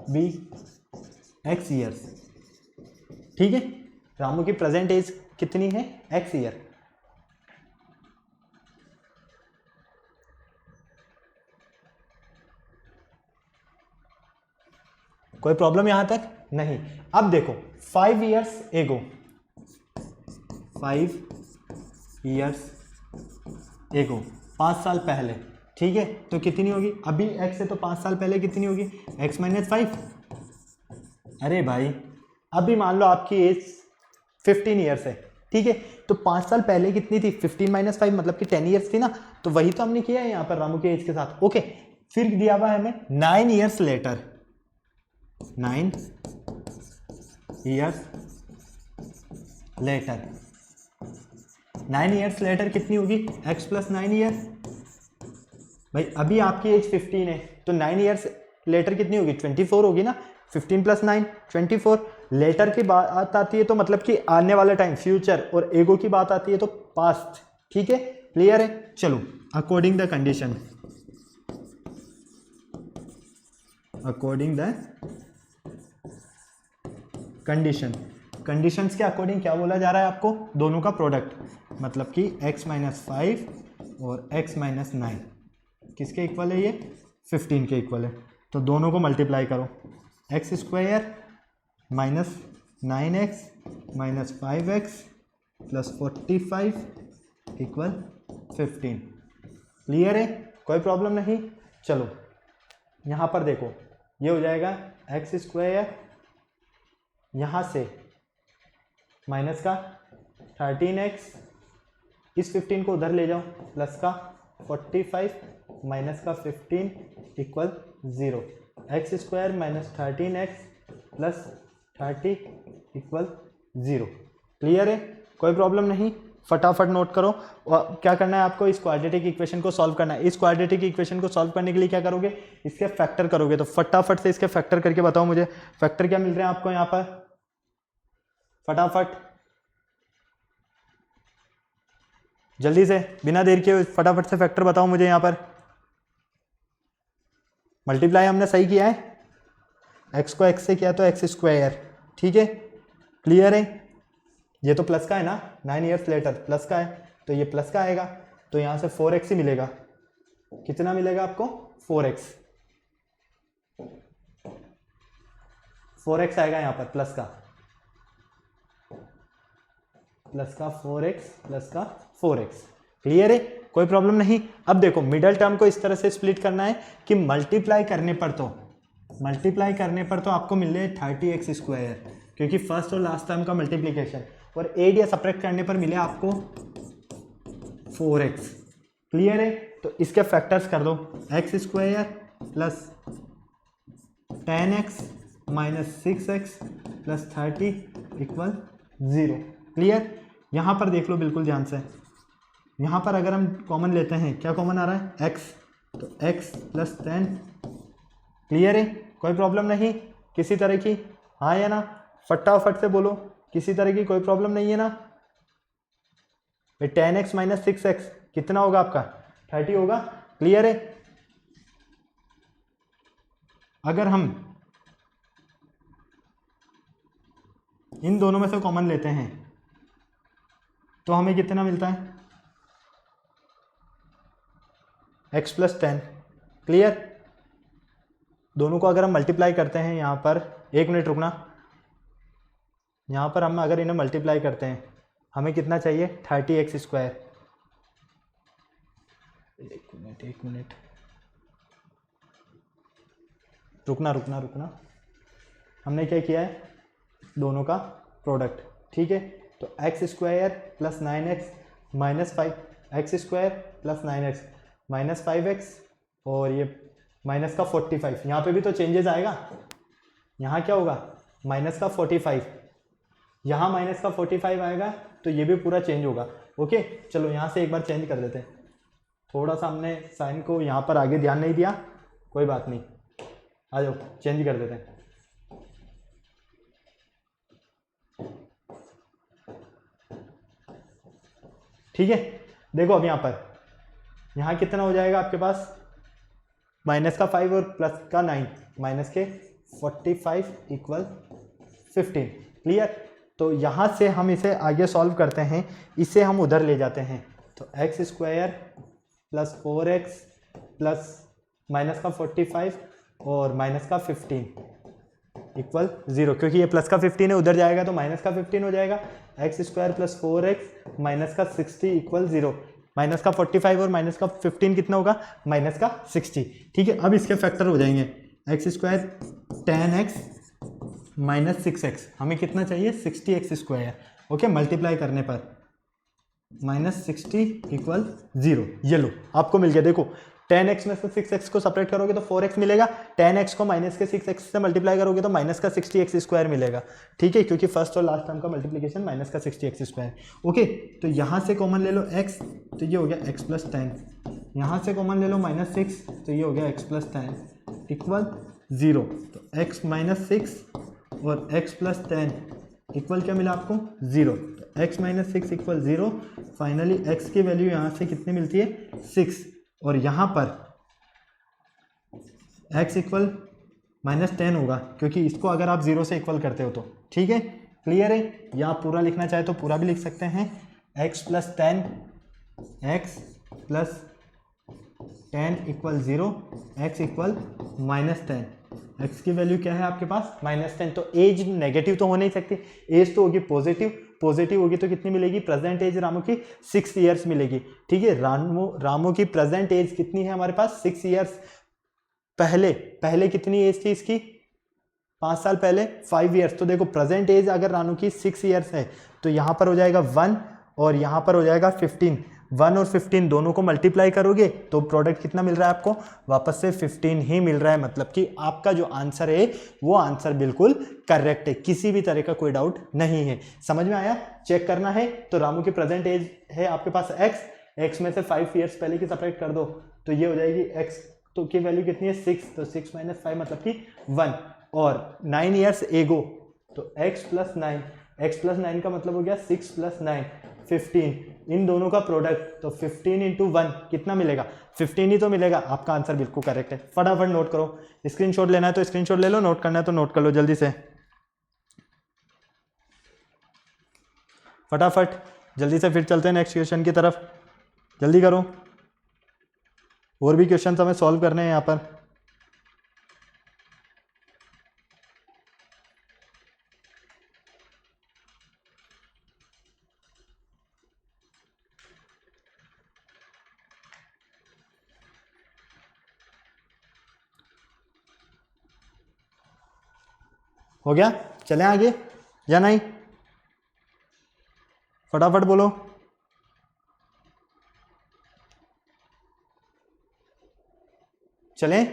be x years. ठीक है, रामू की प्रेजेंट एज कितनी है, एक्स ईयर। कोई प्रॉब्लम यहां तक नहीं। अब देखो 5 ईयर्स एगो, 5 ईयर्स एगो, 5 साल पहले। ठीक है, तो कितनी होगी, अभी x है तो 5 साल पहले कितनी होगी, x माइनस 5। अरे भाई अभी मान लो आपकी एज 15 ईयर्स है। ठीक है, तो 5 साल पहले कितनी थी, 15 माइनस 5 मतलब कि 10 ईयर्स थी ना। तो वही तो हमने किया है यहाँ पर रामू के एज के साथ। ओके, फिर दिया हुआ है हमें 9 years later, 9 years later. 9 years later कितनी होगी, x प्लस 9 ईयर। भाई अभी आपकी एज 15 है तो 9 ईयर्स लेटर कितनी होगी, 24 होगी ना। 15 प्लस 9 24। लेटर की बात आती है तो मतलब कि आने वाला टाइम, फ्यूचर, और एगो की बात आती है तो पास्ट। ठीक है, क्लियर है। चलो, according the condition, according the condition, conditions के अकॉर्डिंग क्या बोला जा रहा है आपको, दोनों का प्रोडक्ट, मतलब कि x माइनस 5 और x माइनस 9 किसके इक्वल है, ये 15 के इक्वल है। तो दोनों को मल्टीप्लाई करो, x square minus 9x minus 5x plus 45 equal 15। Clear है, कोई प्रॉब्लम नहीं। चलो यहाँ पर देखो, ये हो जाएगा एक्स स्क्वायर, यहाँ से माइनस का 13x, इस 15 को उधर ले जाओ, प्लस का 45 माइनस का 15 equal 0। X square minus 13x plus 30 equal 0। Clear है, कोई प्रॉब्लम नहीं। फटाफट नोट करो। और क्या करना है आपको, इस क्वाड्रेटिक इक्वेशन को सॉल्व करना है। इस क्वाड्रेटिक इक्वेशन को सॉल्व करने के लिए क्या करोगे, इसके फैक्टर करोगे। तो फटाफट से इसके फैक्टर करके बताओ मुझे, फैक्टर क्या मिल रहे हैं आपको यहाँ पर, फटाफट जल्दी से, बिना देर के फटाफट से फैक्टर बताओ मुझे यहाँ पर। मल्टीप्लाई हमने सही किया है, x को x से किया तो x स्क्वायर। ठीक है, क्लियर है। ये तो प्लस का है ना, 9 ईयर्स लेटर प्लस का है तो ये प्लस का आएगा, तो यहाँ से 4x ही मिलेगा। कितना मिलेगा आपको, 4x, 4x आएगा यहाँ पर, प्लस का 4x प्लस का 4x। क्लियर है, कोई प्रॉब्लम नहीं। अब देखो मिडल टर्म को इस तरह से स्प्लिट करना है कि मल्टीप्लाई करने पर तो आपको मिल रहे 30x स्क्वायर, क्योंकि फर्स्ट और लास्ट टर्म का मल्टीप्लीकेशन, और एड या सब्ट्रैक्ट करने पर मिले आपको 4x। क्लियर है, तो इसके फैक्टर्स कर दो, x square plus 10x minus 6x plus 30 equal 0। Clear, यहाँ पर देख लो बिल्कुल ध्यान से। यहाँ पर अगर हम कॉमन लेते हैं, क्या कॉमन आ रहा है, x, तो x प्लस 10। क्लियर है, कोई प्रॉब्लम नहीं किसी तरह की, हाँ या ना, फटाफट से बोलो, किसी तरह की कोई प्रॉब्लम नहीं है ना। 10x माइनस 6x कितना होगा आपका, 30 होगा। क्लियर है, अगर हम इन दोनों में से कॉमन लेते हैं तो हमें कितना मिलता है, x प्लस 10। क्लियर, दोनों को अगर हम मल्टीप्लाई करते हैं यहाँ पर, एक मिनट रुकना, यहाँ पर हम अगर इन्हें मल्टीप्लाई करते हैं हमें कितना चाहिए, 30x स्क्वायर। एक मिनट रुकना, हमने क्या किया है, दोनों का प्रोडक्ट। ठीक है, तो x square plus 9x minus 5, x square plus 9x minus 5x, और ये माइनस का 45। यहाँ पे भी तो चेंजेस आएगा, यहाँ क्या होगा, माइनस का 45, यहाँ माइनस का 45 आएगा, तो ये भी पूरा चेंज होगा। ओके, चलो यहाँ से एक बार चेंज कर देते हैं, थोड़ा सा हमने साइन को यहाँ पर आगे ध्यान नहीं दिया, कोई बात नहीं, आ जाओ चेंज कर देते हैं। ठीक है, देखो अब यहाँ कितना हो जाएगा आपके पास, माइनस का 5 और प्लस का 9, माइनस के 45 इक्वल 15। क्लियर। तो यहाँ से हम इसे आगे सॉल्व करते हैं, इसे हम उधर ले जाते हैं, तो x square plus 4x plus minus का 45 और माइनस का 15 इक्वल 0, क्योंकि ये प्लस का 15 है, उधर जाएगा तो माइनस का 15 हो जाएगा। X square plus 4x minus का 60 इक्वल 0, माइनस का 45 और माइनस का 15 कितना होगा, माइनस का 60। ठीक है, अब इसके फैक्टर हो जाएंगे, x square 10x minus 6x, हमें कितना चाहिए 60x स्क्वायर। ओके, मल्टीप्लाई करने पर माइनस 60 इक्वल 0, ये लो आपको मिल गया। देखो 10x में से 6x को सेपरेट करोगे तो 4x मिलेगा, 10x को माइनस के 6x से मल्टीप्लाई करोगे तो माइनस का 60x स्क्वायर मिलेगा। ठीक है, क्योंकि फर्स्ट और लास्ट टर्म का मल्टीप्लिकेशन माइनस का 60x स्क्वायर। ओके, तो यहाँ से कॉमन ले लो x, तो ये हो गया x प्लस 10, यहाँ से कॉमन ले लो माइनस 6, तो ये हो गया x प्लस 10 इक्वल 0। तो x माइनस 6 और x प्लस 10 इक्वल क्या मिला आपको 0, तो x minus 6 equal 0। Finally x की वैल्यू यहाँ से कितनी मिलती है 6, और यहाँ पर x इक्वल माइनस 10 होगा, क्योंकि इसको अगर आप 0 से इक्वल करते हो तो। ठीक है, क्लियर है। या आप पूरा लिखना चाहे तो पूरा भी लिख सकते हैं, x plus 10 x plus 10 equal 0, x equal minus 10। x की वैल्यू क्या है आपके पास -10, तो एज नेगेटिव तो हो नहीं सकती, एज तो होगी पॉजिटिव, पॉजिटिव होगी तो कितनी मिलेगी, प्रेजेंट एज रामू की 6 इयर्स मिलेगी। ठीक है, रामू की प्रेजेंट एज कितनी है हमारे पास 6 इयर्स। पहले कितनी एज थी इसकी, 5 साल पहले 5 इयर्स। तो देखो प्रेजेंट एज अगर रानू की 6 इयर्स है तो यहाँ पर हो जाएगा 1 और यहाँ पर हो जाएगा 15। 1 और 15 दोनों को मल्टीप्लाई करोगे तो प्रोडक्ट कितना मिल रहा है आपको, वापस से 15 ही मिल रहा है। मतलब कि आपका जो आंसर है वो आंसर बिल्कुल करेक्ट है, किसी भी तरह का कोई डाउट नहीं है। समझ में आया, चेक करना है तो रामू की प्रेजेंट एज है आपके पास x में से 5 इयर्स पहले की सेपरेट कर दो तो ये हो जाएगी x तो की वैल्यू कितनी है 6, तो 6 माइनस 5 मतलब कि 1, और 9 इयर्स एगो तो x प्लस 9 का मतलब हो गया 6 प्लस 9 15, इन दोनों का प्रोडक्ट, तो 15 इंटू 1 कितना मिलेगा 15 ही तो मिलेगा। आपका आंसर बिल्कुल करेक्ट है। फटाफट नोट करो, स्क्रीनशॉट लेना है तो स्क्रीनशॉट ले लो, नोट करना है तो नोट कर लो जल्दी से, फटाफट जल्दी से। फिर चलते हैं नेक्स्ट क्वेश्चन की तरफ, जल्दी करो, और भी क्वेश्चन हमें सॉल्व करने हैं यहाँ पर। हो गया, चलें आगे या नहीं, फटाफट बोलो। चलें,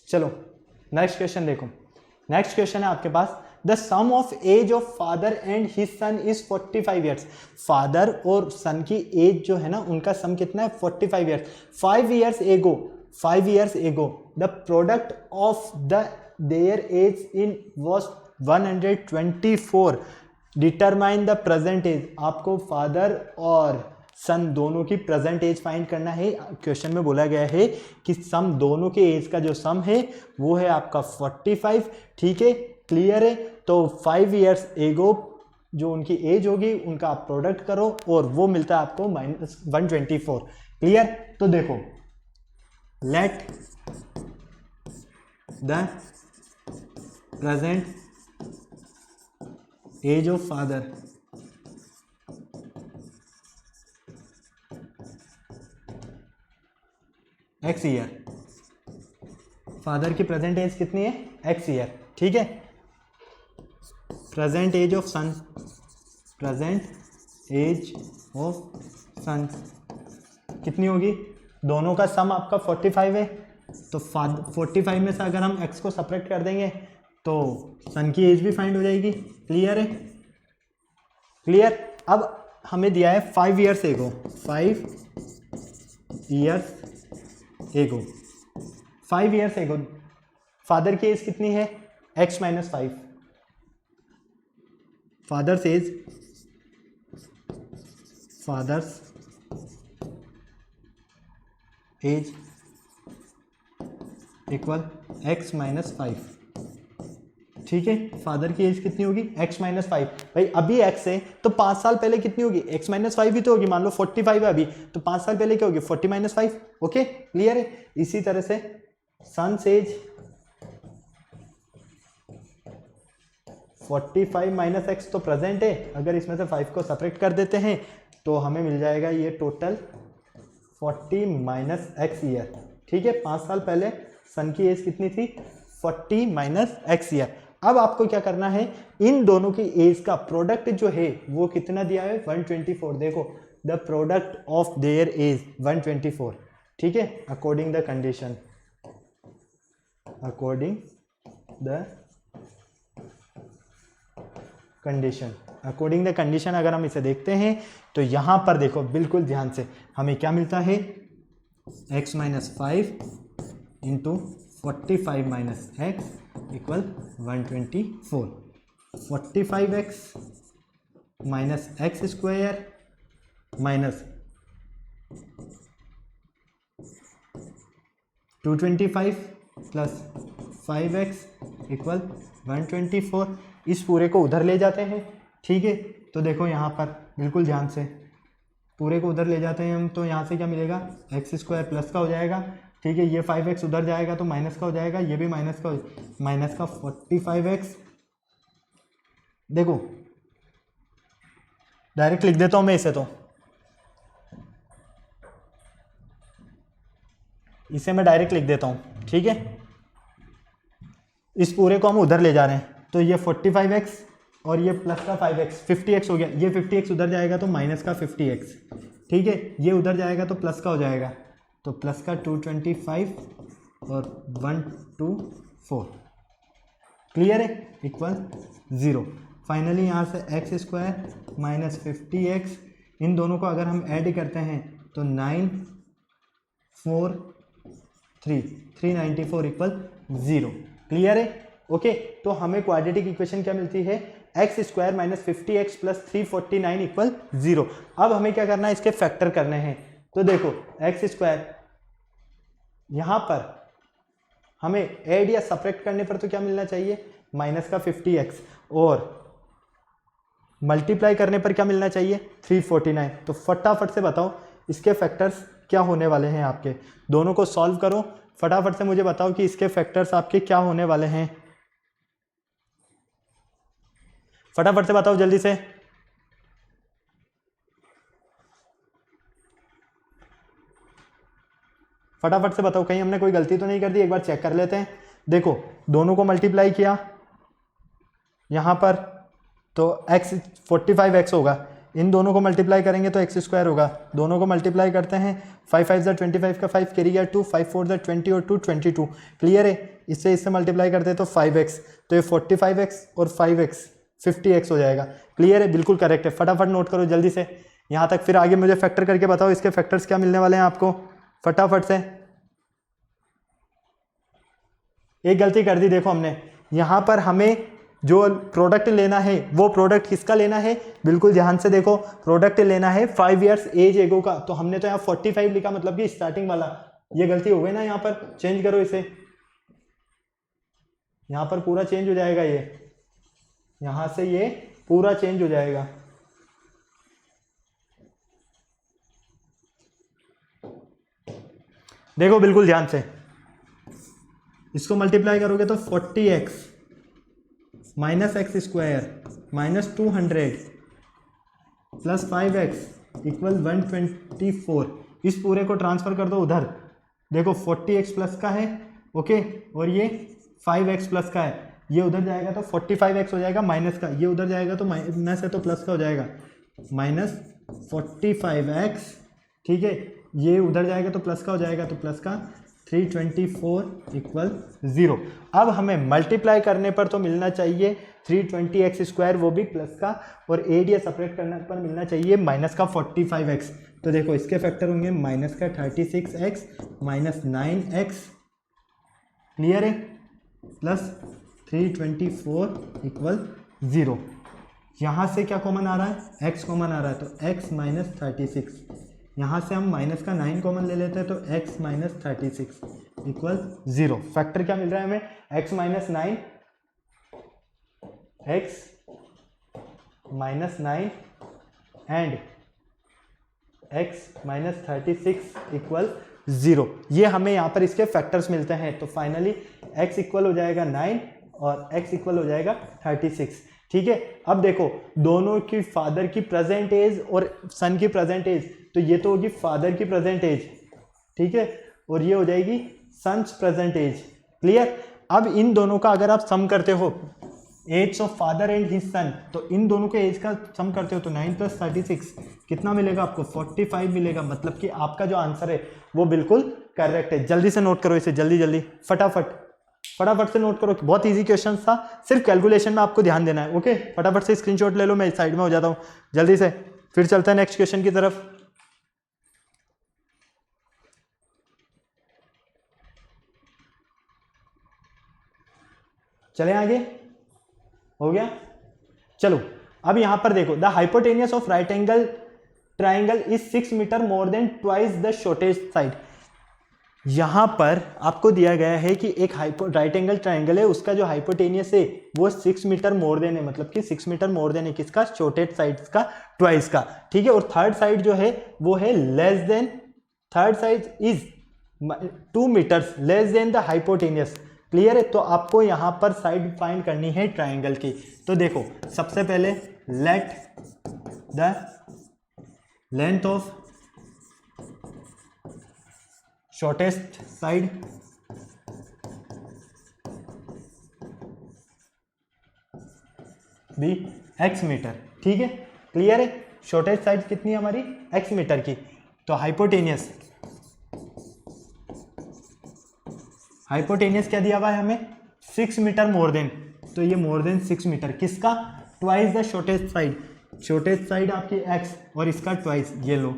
चलो नेक्स्ट क्वेश्चन देखो। नेक्स्ट क्वेश्चन है आपके पास, the sum of age of father and his son is 45 years. Father और सन की एज जो है ना उनका सम कितना है 45 years. 5 years ago the product of the their age in was 124। Determine the present age. आपको फादर और सन दोनों की प्रेजेंट एज फाइंड करना है। क्वेश्चन में बोला गया है कि सम दोनों के एज का जो सम है वो है आपका 45। ठीक है, क्लियर है। तो 5 इयर्स एगो जो उनकी एज होगी उनका आप प्रोडक्ट करो और वो मिलता है आपको -124। क्लियर। तो देखो, let the present age of father x year. Father की प्रेजेंट एज कितनी है x ईयर। ठीक है, present age of son, present age of son कितनी होगी, दोनों का सम आपका 45 है। तो 45 में से अगर हम x को सेपरेट कर देंगे तो सन की एज भी फाइंड हो जाएगी। क्लियर है, क्लियर। अब हमें दिया है 5 इयर्स एगो, 5 इयर्स एगो, 5 इयर्स एगो फादर की एज कितनी है, x minus 5, father's age equal x minus 5, ठीक है। फादर की एज कितनी होगी, x माइनस 5। भाई अभी x है तो 5 साल पहले कितनी होगी, x माइनस 5 ही तो होगी। मान लो 45 है अभी, तो 5 साल पहले क्या होगी, 40 माइनस 5। ओके, क्लियर है। इसी तरह से सन्स एज 45 माइनस एक्स तो प्रेजेंट है, अगर इसमें से 5 को सपरेट कर देते हैं तो हमें मिल जाएगा ये टोटल 40 माइनस एक्स ईयर, ठीक है। 5 साल पहले सन की एज कितनी थी, 40 माइनस एक्स ईयर। अब आपको क्या करना है, इन दोनों की एज का प्रोडक्ट जो है वो कितना दिया है, 124। देखो the product of their age 124, ठीक है, according the condition, according the condition अगर हम इसे देखते हैं तो यहां पर देखो बिल्कुल ध्यान से, हमें क्या मिलता है, x minus 5 into 45 minus x equal 124, 45x minus x square minus 225 plus 5x equal 124। इस पूरे को उधर ले जाते हैं, ठीक है। तो देखो यहाँ पर बिल्कुल ध्यान से, पूरे को उधर ले जाते हैं हम, तो यहाँ से क्या मिलेगा, एक्स स्क्वायर प्लस का हो जाएगा, ठीक है। ये 5x उधर जाएगा तो माइनस का हो जाएगा, ये भी माइनस का 45x। देखो डायरेक्ट लिख देता हूँ मैं इसे, तो इसे मैं डायरेक्ट लिख देता हूँ, ठीक है। इस पूरे को हम उधर ले जा रहे हैं, तो ये 45x और ये प्लस का 5x 50x हो गया। ये 50x उधर जाएगा तो माइनस का 50x, ठीक है। ये उधर जाएगा तो प्लस का हो जाएगा, तो प्लस का 225 और 124, क्लियर है, इक्वल 0। फाइनली यहाँ से एक्स स्क्वायर माइनस 50x, इन दोनों को अगर हम ऐड करते हैं तो 394 इक्वल 0, क्लियर है। ओके, तो हमें क्वाड्रेटिक इक्वेशन क्या मिलती है, x square minus 50x plus 349 equal 0। अब हमें क्या करना है, इसके फैक्टर करने हैं। तो देखो एक्स स्क्वायर यहां पर हमें ऐड या सब्ट्रैक्ट करने पर तो क्या मिलना चाहिए, माइनस का 50x, और मल्टीप्लाई करने पर क्या मिलना चाहिए, 349। तो फटाफट से बताओ इसके फैक्टर्स क्या होने वाले हैं आपके, दोनों को सॉल्व करो फटाफट से, मुझे बताओ कि इसके फैक्टर्स आपके क्या होने वाले हैं, फटाफट से बताओ जल्दी से। फटाफट से बताओ, कहीं हमने कोई गलती तो नहीं कर दी, एक बार चेक कर लेते हैं। देखो दोनों को मल्टीप्लाई किया यहां पर तो x 45x होगा, इन दोनों को मल्टीप्लाई करेंगे तो एक्स स्क्वायर होगा, दोनों को मल्टीप्लाई करते हैं, 5 5 ज़ा 25 का 5 कैरी गया 2, 5 4 ज़ा 20 और 2 22, क्लियर है। इससे मल्टीप्लाई करते हैं तो 5x, तो ये 45x और 5x 50x हो जाएगा, क्लियर है, बिल्कुल करेक्ट है। फटाफट नोट करो जल्दी से यहाँ तक, फिर आगे मुझे फैक्टर करके बताओ इसके फैक्टर्स क्या मिलने वाले हैं आपको, फटाफट से। एक गलती कर दी देखो हमने, यहाँ पर हमें जो प्रोडक्ट लेना है वो प्रोडक्ट किसका लेना है, बिल्कुल ध्यान से देखो, प्रोडक्ट लेना है 5 इयर्स एज एगो का, तो हमने तो यहाँ 45 लिखा, मतलब कि स्टार्टिंग वाला, ये गलती हो गई ना, यहाँ पर चेंज करो इसे, यहाँ पर पूरा चेंज हो जाएगा, ये यहाँ से ये पूरा चेंज हो जाएगा। देखो बिल्कुल ध्यान से, इसको मल्टीप्लाई करोगे तो 40x minus x square minus 200 plus 5x equal 124, इस पूरे को ट्रांसफर कर दो उधर, देखो 40x प्लस का है, ओके, और ये 5x प्लस का है, ये उधर जाएगा तो 45x हो जाएगा माइनस का, ये उधर जाएगा तो माइनस है तो प्लस का हो जाएगा, माइनस 45x, ठीक है, ये उधर जाएगा तो प्लस का हो जाएगा, तो प्लस का 324 इक्वल 0। अब हमें मल्टीप्लाई करने पर तो मिलना चाहिए 320x स्क्वायर, वो भी प्लस का, और एरिया सेपरेट करने पर मिलना चाहिए माइनस का 45x। तो देखो इसके फैक्टर होंगे माइनस का 36x माइनस 9x, क्लियर है, प्लस 324 इक्वल 0। यहाँ से क्या कॉमन आ रहा है, x कॉमन आ रहा है, तो x माइनस 36। यहाँ से हम माइनस का 9 कॉमन ले लेते हैं, तो x माइनस 36 इक्वल 0। फैक्टर क्या मिल रहा है हमें, x minus 9, x minus 9 and x minus 36 equal 0। ये हमें यहाँ पर इसके फैक्टर्स मिलते हैं। तो फाइनली x इक्वल हो जाएगा 9 और x इक्वल हो जाएगा 36। ठीक है, अब देखो दोनों की फादर की प्रेजेंट एज और सन की प्रेजेंट एज, तो ये तो होगी फादर की प्रेजेंट एज, ठीक है, और ये हो जाएगी सन्स प्रेजेंट एज। क्लियर। अब इन दोनों का अगर आप सम करते हो, age of father and his son, तो इन दोनों के एज का सम करते हो तो 9 + 36 कितना मिलेगा आपको, 45 मिलेगा। मतलब कि आपका जो आंसर है वो बिल्कुल करेक्ट है। जल्दी से नोट करो इसे, जल्दी जल्दी फटाफट से नोट करो। बहुत इजी क्वेश्चन था, सिर्फ कैलकुलेशन में आपको ध्यान देना है। ओके, फटाफट से स्क्रीनशॉट ले लो, मैं साइड में हो जाता हूँ जल्दी से, फिर चलता है नेक्स्ट क्वेश्चन की तरफ। चले आगे, हो गया। चलो अब यहां पर देखो, the hypotenuse of right angle triangle is 6 metre more than twice the shortest side. यहां पर आपको दिया गया है कि एक राइट एंगल ट्राइंगल है, उसका जो हाइपोटेनियस है वो 6 मीटर मोर देन है, मतलब कि 6 मीटर मोर देन है किसका, शॉर्टेस्ट साइड का, ट्वाइस का। ठीक है, और थर्ड साइड जो है वो है less than, third side is 2 metres less than the hypotenuse. Clear है। तो आपको यहां पर साइड फाइंड करनी है ट्राइंगल की। तो देखो सबसे पहले let the length of shortest side be x metre. ठीक है, क्लियर है। शॉर्टेस्ट साइड कितनी है हमारी, x मीटर की। तो हाइपोटेनियस क्या दिया हुआ है हमें, 6 मीटर मोर देन, तो ये मोर देन 6 मीटर किसका, twice the shortest side. Shortest side आपकी x और इसका ट्वाइस, ये लो।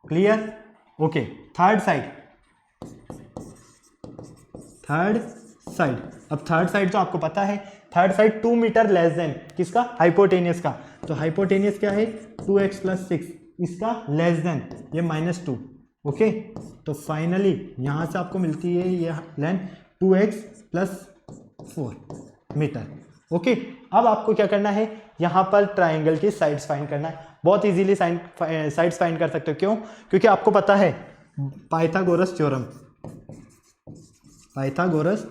क्लियर। ओके, थर्ड साइड अब थर्ड साइड तो आपको पता है, third side 2 metre less than किसका, हाइपोटेनियस का। तो हाइपोटेनियस क्या है, 2x + 6, इसका लेस देन ये -2। ओके, तो फाइनली यहां से आपको मिलती है ये लेंथ 2x + 4 मीटर। ओके, अब आपको क्या करना है, यहां पर ट्राइंगल की साइड्स फाइंड करना है। बहुत इजीली साइड्स फाइंड कर सकते हो। क्यों, क्योंकि आपको पता है पाइथागोरस थ्योरम, पाइथागोरस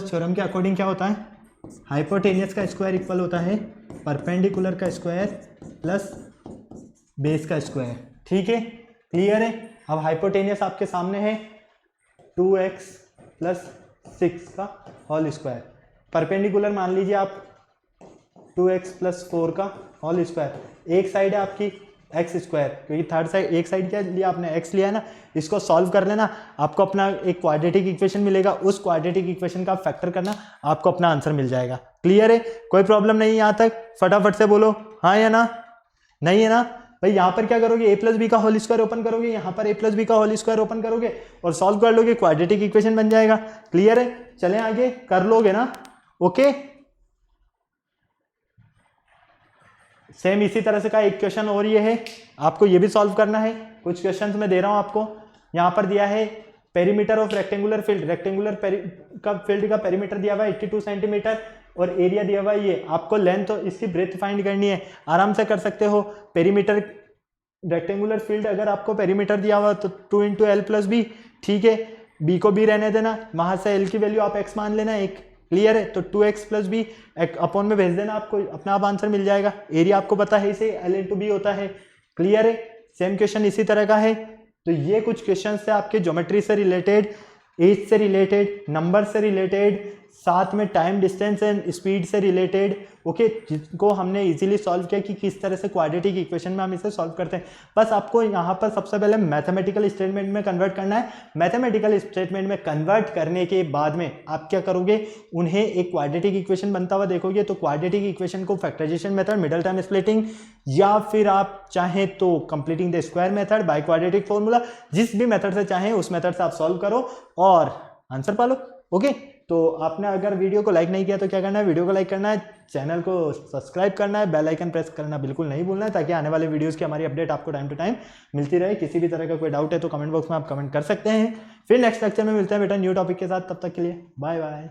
थ्योरम के अकॉर्डिंग क्या होता है, हाइपोटेनियस का स्क्वायर इक्वल होता है परपेंडिकुलर का स्क्वायर प्लस बेस का स्क्वायर। ठीक है, क्लियर है। अब हाइपोटेनियस आपके सामने है 2x + 6 का होल स्क्वायर, परपेंडिकुलर मान लीजिए आप 2x + 4 का होल स्क्वायर। एक साइड है आपकी एक्स स्क्वायर, क्योंकि थर्ड साइड, एक साइड क्या लिया आपने, एक्स लिया है ना। इसको सॉल्व कर लेना, आपको अपना एक क्वाड्रेटिक इक्वेशन मिलेगा, उस क्वाड्रेटिक इक्वेशन का फैक्टर करना, आपको अपना आंसर मिल जाएगा। क्लियर है, कोई प्रॉब्लम नहीं यहाँ तक, फटाफट से बोलो हाँ या ना, नहीं है ना भाई। यहाँ पर क्या करोगे, a + b का होल स्क्वायर ओपन करोगे, यहाँ पर a + b का होल स्क्वायर ओपन करोगे और सॉल्व कर लोगे, क्वाड्रेटिक इक्वेशन बन जाएगा। क्लियर है, चलें आगे, कर लोगे ना। ओके, सेम इसी तरह से का एक क्वेश्चन और ये है, आपको ये भी सॉल्व करना है। कुछ क्वेश्चंस मैं दे रहा हूं आपको, यहाँ पर दिया है perimeter of rectangular field, field का पेरीमीटर दिया हुआ है 82 सेंटीमीटर और एरिया दिया हुआ है ये। आपको लेंथ और इसकी ब्रेथ फाइंड करनी है, आराम से कर सकते हो। पेरीमीटर रेक्टेंगुलर फील्ड अगर आपको पेरीमीटर दिया हुआ तो 2 × l + b, ठीक है, b को b रहने देना, वहां से l की वैल्यू आप x मान लेना एक। क्लियर है, तो 2x + b अपॉन में भेज देना, आपको अपना आप आंसर मिल जाएगा। एरिया आपको पता है इसे l × b होता है। क्लियर है, सेम क्वेश्चन इसी तरह का है। तो ये कुछ क्वेश्चन से आपके ज्योमेट्री से रिलेटेड, एज से रिलेटेड, नंबर से रिलेटेड, साथ में टाइम, डिस्टेंस एंड स्पीड से रिलेटेड, ओके, जिनको हमने इजीली सॉल्व किया कि किस तरह से क्वाड्रेटिक इक्वेशन में हम इसे सॉल्व करते हैं। बस आपको यहाँ पर सबसे पहले मैथमेटिकल स्टेटमेंट में कन्वर्ट करना है। मैथमेटिकल स्टेटमेंट में कन्वर्ट करने के बाद में आप क्या करोगे, उन्हें एक क्वाड्रेटिक इक्वेशन बनता हुआ देखोगे, तो क्वाड्रेटिक इक्वेशन को factorisation method, middle term splitting, या फिर आप चाहें तो completing the square method by quadratic formula, जिस भी मेथड से चाहें उस मेथड से आप सॉल्व करो और आंसर पालो। ओके, तो आपने अगर वीडियो को लाइक नहीं किया तो क्या करना है, वीडियो को लाइक करना है, चैनल को सब्सक्राइब करना है, बेल आइकन प्रेस करना बिल्कुल नहीं भूलना है, ताकि आने वाले वीडियोस की हमारी अपडेट आपको टाइम टू टाइम मिलती रहे। किसी भी तरह का कोई डाउट है तो कमेंट बॉक्स में आप कमेंट कर सकते हैं। फिर नेक्स्ट लेक्चर में मिलते हैं बेटा न्यू टॉपिक के साथ, तब तक के लिए बाय बाय।